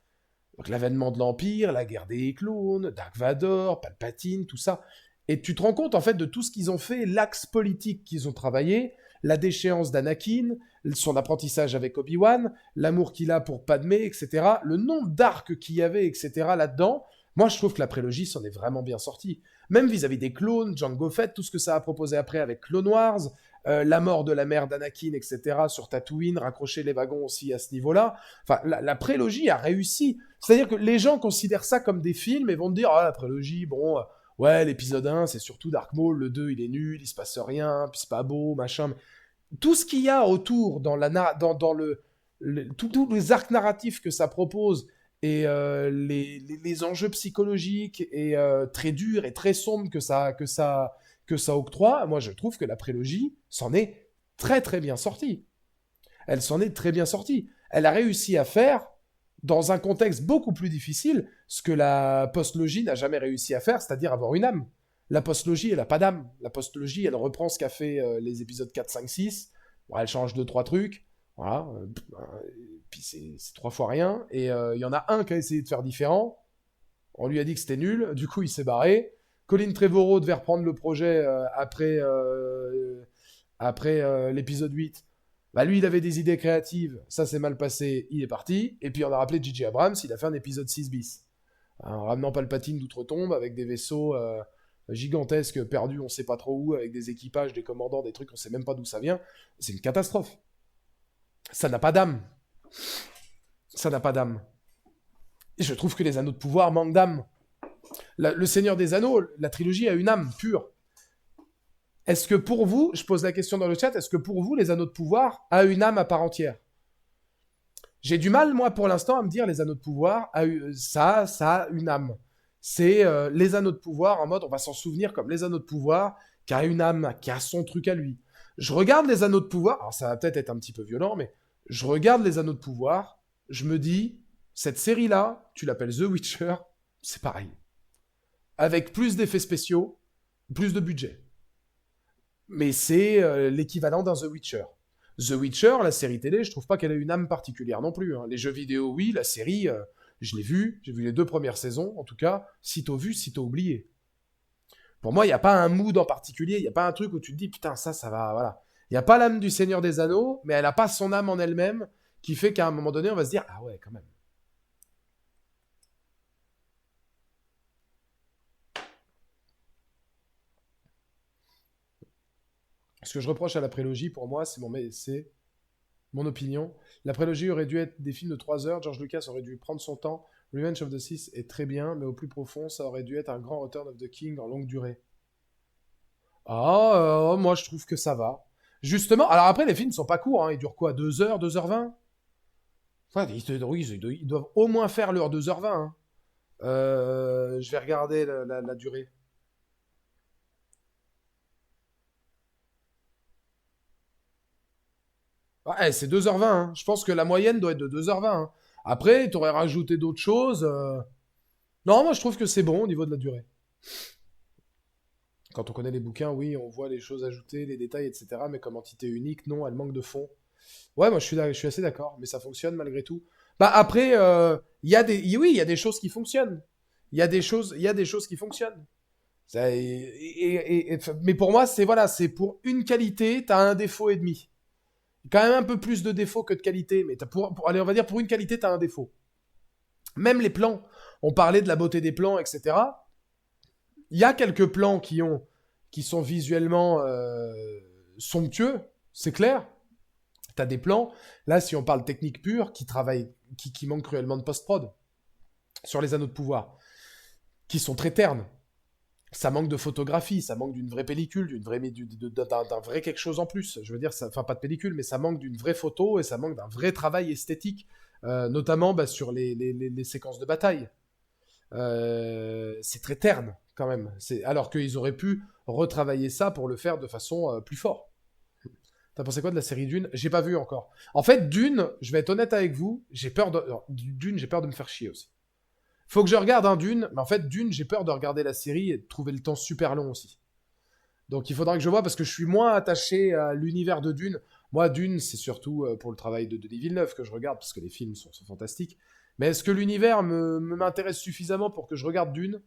Donc l'avènement de l'Empire, la guerre des clones, Dark Vador, Palpatine, tout ça. Et tu te rends compte en fait de tout ce qu'ils ont fait, l'axe politique qu'ils ont travaillé, la déchéance d'Anakin, son apprentissage avec Obi-Wan, l'amour qu'il a pour Padmé, etc. Le nombre d'arcs qu'il y avait, etc. là-dedans. Moi, je trouve que la prélogie s'en est vraiment bien sortie. Même vis-à-vis des clones, Jango Fett, tout ce que ça a proposé après avec Clone Wars, la mort de la mère d'Anakin, etc. sur Tatooine, raccrocher les wagons aussi à ce niveau-là. Enfin, la prélogie a réussi. C'est-à-dire que les gens considèrent ça comme des films et vont te dire, ah, la prélogie, bon, ouais, l'épisode 1, c'est surtout Dark Maul, le 2, il est nul, il se passe rien, puis c'est pas beau, machin. Mais tout ce qu'il y a autour, dans tous les arcs narratifs que ça propose, et les enjeux psychologiques et très durs et très sombres que ça octroie, moi je trouve que la prélogie s'en est très très bien sortie. Elle s'en est très bien sortie. Elle a réussi à faire, dans un contexte beaucoup plus difficile, ce que la postlogie n'a jamais réussi à faire, c'est-à-dire avoir une âme. La postlogie, elle n'a pas d'âme. La postlogie, elle reprend ce qu'a fait les épisodes 4, 5, 6. Bon, elle change 2, 3 trucs. Voilà. Puis c'est 3 fois rien. Et il y en a un qui a essayé de faire différent. On lui a dit que c'était nul. Du coup, il s'est barré. Colin Trevorrow devait reprendre le projet après l'épisode 8. Bah lui, il avait des idées créatives, ça s'est mal passé, il est parti. Et puis on a rappelé J.J. Abrams, il a fait un épisode 6 bis. En ramenant Palpatine d'outre-tombe avec des vaisseaux gigantesques perdus, on sait pas trop où, avec des équipages, des commandants, des trucs, on sait même pas d'où ça vient. C'est une catastrophe. Ça n'a pas d'âme. Ça n'a pas d'âme. Et je trouve que les Anneaux de pouvoir manquent d'âme. Le Seigneur des Anneaux, la trilogie a une âme pure. Est-ce que pour vous, je pose la question dans le chat, est-ce que pour vous, les Anneaux de pouvoir a une âme à part entière? J'ai du mal, moi, pour l'instant, à me dire les Anneaux de pouvoir, ça a une âme. C'est les Anneaux de pouvoir en mode, on va s'en souvenir comme les Anneaux de pouvoir, qui a une âme, qui a son truc à lui. Je regarde les Anneaux de pouvoir, alors ça va peut-être être un petit peu violent, mais je regarde les Anneaux de pouvoir, je me dis, cette série-là, tu l'appelles The Witcher, c'est pareil. Avec plus d'effets spéciaux, plus de budget. Mais c'est l'équivalent d'un The Witcher. The Witcher, la série télé, je trouve pas qu'elle ait une âme particulière non plus. Hein. Les jeux vidéo, oui, la série, je l'ai vue, j'ai vu les 2 premières saisons, en tout cas, sitôt vu, sitôt oublié. Pour moi, il n'y a pas un mood en particulier, il n'y a pas un truc où tu te dis, putain, ça va, voilà. Il n'y a pas l'âme du Seigneur des Anneaux, mais elle n'a pas son âme en elle-même, qui fait qu'à un moment donné, on va se dire, ah ouais, quand même. Ce que je reproche à la prélogie, pour moi, c'est mon opinion. La prélogie aurait dû être des films de 3 heures. George Lucas aurait dû prendre son temps. Revenge of the Sith est très bien, mais au plus profond, ça aurait dû être un grand Return of the King en longue durée. Ah, moi je trouve que ça va. Justement, alors après, les films sont pas courts. Hein. Ils durent quoi, 2 heures, 2h20? Enfin, ils doivent au moins faire leur 2h20. Hein. Je vais regarder la durée. Ouais, c'est 2h20. Hein. Je pense que la moyenne doit être de 2h20. Hein. Après, tu aurais rajouté d'autres choses. Non, moi je trouve que c'est bon au niveau de la durée. Quand on connaît les bouquins, oui, on voit les choses ajoutées, les détails, etc. Mais comme entité unique, non, elle manque de fond. Ouais, moi je suis assez d'accord, mais ça fonctionne malgré tout. Bah après, oui, il y a des choses qui fonctionnent. Il y a des choses qui fonctionnent. Mais pour moi, c'est pour une qualité, t'as un défaut et demi. Quand même un peu plus de défauts que de qualité, mais allez, on va dire pour une qualité, t'as un défaut. Même les plans, on parlait de la beauté des plans, etc. Il y a quelques plans qui sont visuellement somptueux, c'est clair. T'as des plans, là, si on parle technique pure, qui manquent cruellement de post-prod sur les anneaux de pouvoir, qui sont très ternes. Ça manque de photographie, ça manque d'une vraie pellicule, d'un vrai quelque chose en plus. Je veux dire, enfin pas de pellicule, mais ça manque d'une vraie photo et ça manque d'un vrai travail esthétique, notamment sur les séquences de bataille. C'est très terne quand même. Alors qu'ils auraient pu retravailler ça pour le faire de façon plus forte. T'as pensé quoi de la série Dune? J'ai pas vu encore. En fait, Dune, je vais être honnête avec vous, Dune, j'ai peur de me faire chier aussi. Faut que je regarde un Dune, mais en fait, Dune, j'ai peur de regarder la série et de trouver le temps super long aussi. Donc il faudra que je vois parce que je suis moins attaché à l'univers de Dune. Moi, Dune, c'est surtout pour le travail de Denis Villeneuve que je regarde parce que les films sont fantastiques. Mais est-ce que l'univers m'intéresse suffisamment pour que je regarde Dune?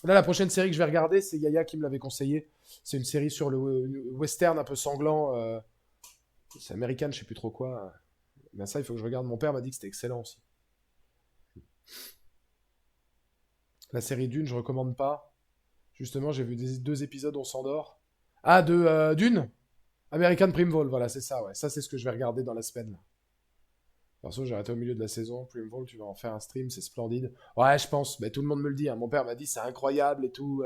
Là, la prochaine série que je vais regarder, c'est Yaya qui me l'avait conseillé. C'est une série sur le western un peu sanglant. C'est américain, je sais plus trop quoi. Mais ça, il faut que je regarde. Mon père m'a dit que c'était excellent aussi. La série Dune, je recommande pas. Justement, j'ai vu 2 épisodes, on s'endort. Ah, de Dune? American Primevole, voilà, c'est ça, ouais. Ça, c'est ce que je vais regarder dans la semaine. Perso, j'ai arrêté au milieu de la saison. Primevole, tu vas en faire un stream, c'est splendide. Ouais, je pense. Mais tout le monde me le dit, hein. Mon père m'a dit c'est incroyable et tout.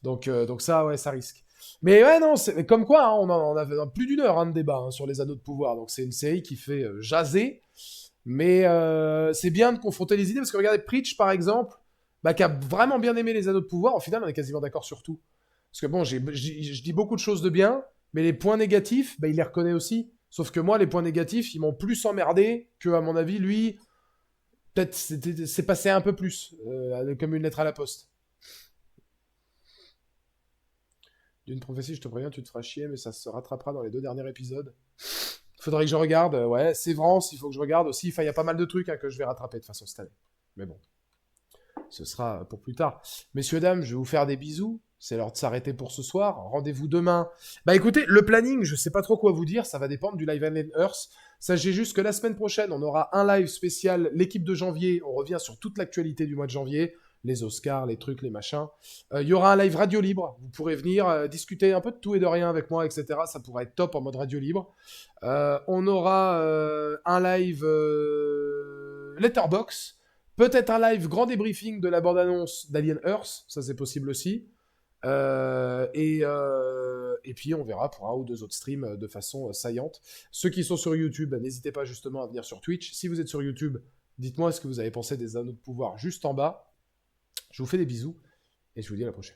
Donc ça, ouais, ça risque. Mais ouais, non, c'est comme quoi, hein, on a plus d'1 heure de débat hein, sur les anneaux de pouvoir. Donc c'est une série qui fait jaser. Mais c'est bien de confronter les idées parce que regardez Preach par exemple, qui a vraiment bien aimé les anneaux de pouvoir. Au final, on est quasiment d'accord sur tout. Parce que bon, je dis beaucoup de choses de bien, mais les points négatifs, il les reconnaît aussi. Sauf que moi, les points négatifs, ils m'ont plus emmerdé que, à mon avis, lui, peut-être c'est passé un peu plus, comme une lettre à la poste. D'une prophétie, je te préviens, tu te feras chier, mais ça se rattrapera dans les 2 derniers épisodes. Faudrait que je regarde, ouais, Sévrance, il faut que je regarde aussi. Enfin, il y a pas mal de trucs que je vais rattraper de façon cette année. Mais bon, ce sera pour plus tard. Messieurs, dames, je vais vous faire des bisous. C'est l'heure de s'arrêter pour ce soir. Rendez-vous demain. Écoutez, le planning, je sais pas trop quoi vous dire. Ça va dépendre du Live and Earth. Sachez juste que la semaine prochaine, on aura un live spécial, l'équipe de janvier. On revient sur toute l'actualité du mois de janvier. Les Oscars, les trucs, les machins. Il y aura un live radio libre. Vous pourrez venir discuter un peu de tout et de rien avec moi, etc. Ça pourrait être top en mode radio libre. On aura un live Letterbox. Peut-être un live grand débriefing de la bande-annonce d'Alien Earth. Ça, c'est possible aussi. Et puis on verra pour 1 ou 2 autres streams de façon saillante. Ceux qui sont sur YouTube, n'hésitez pas justement à venir sur Twitch. Si vous êtes sur YouTube, dites-moi ce que vous avez pensé des anneaux de pouvoir juste en bas. Je vous fais des bisous et je vous dis à la prochaine.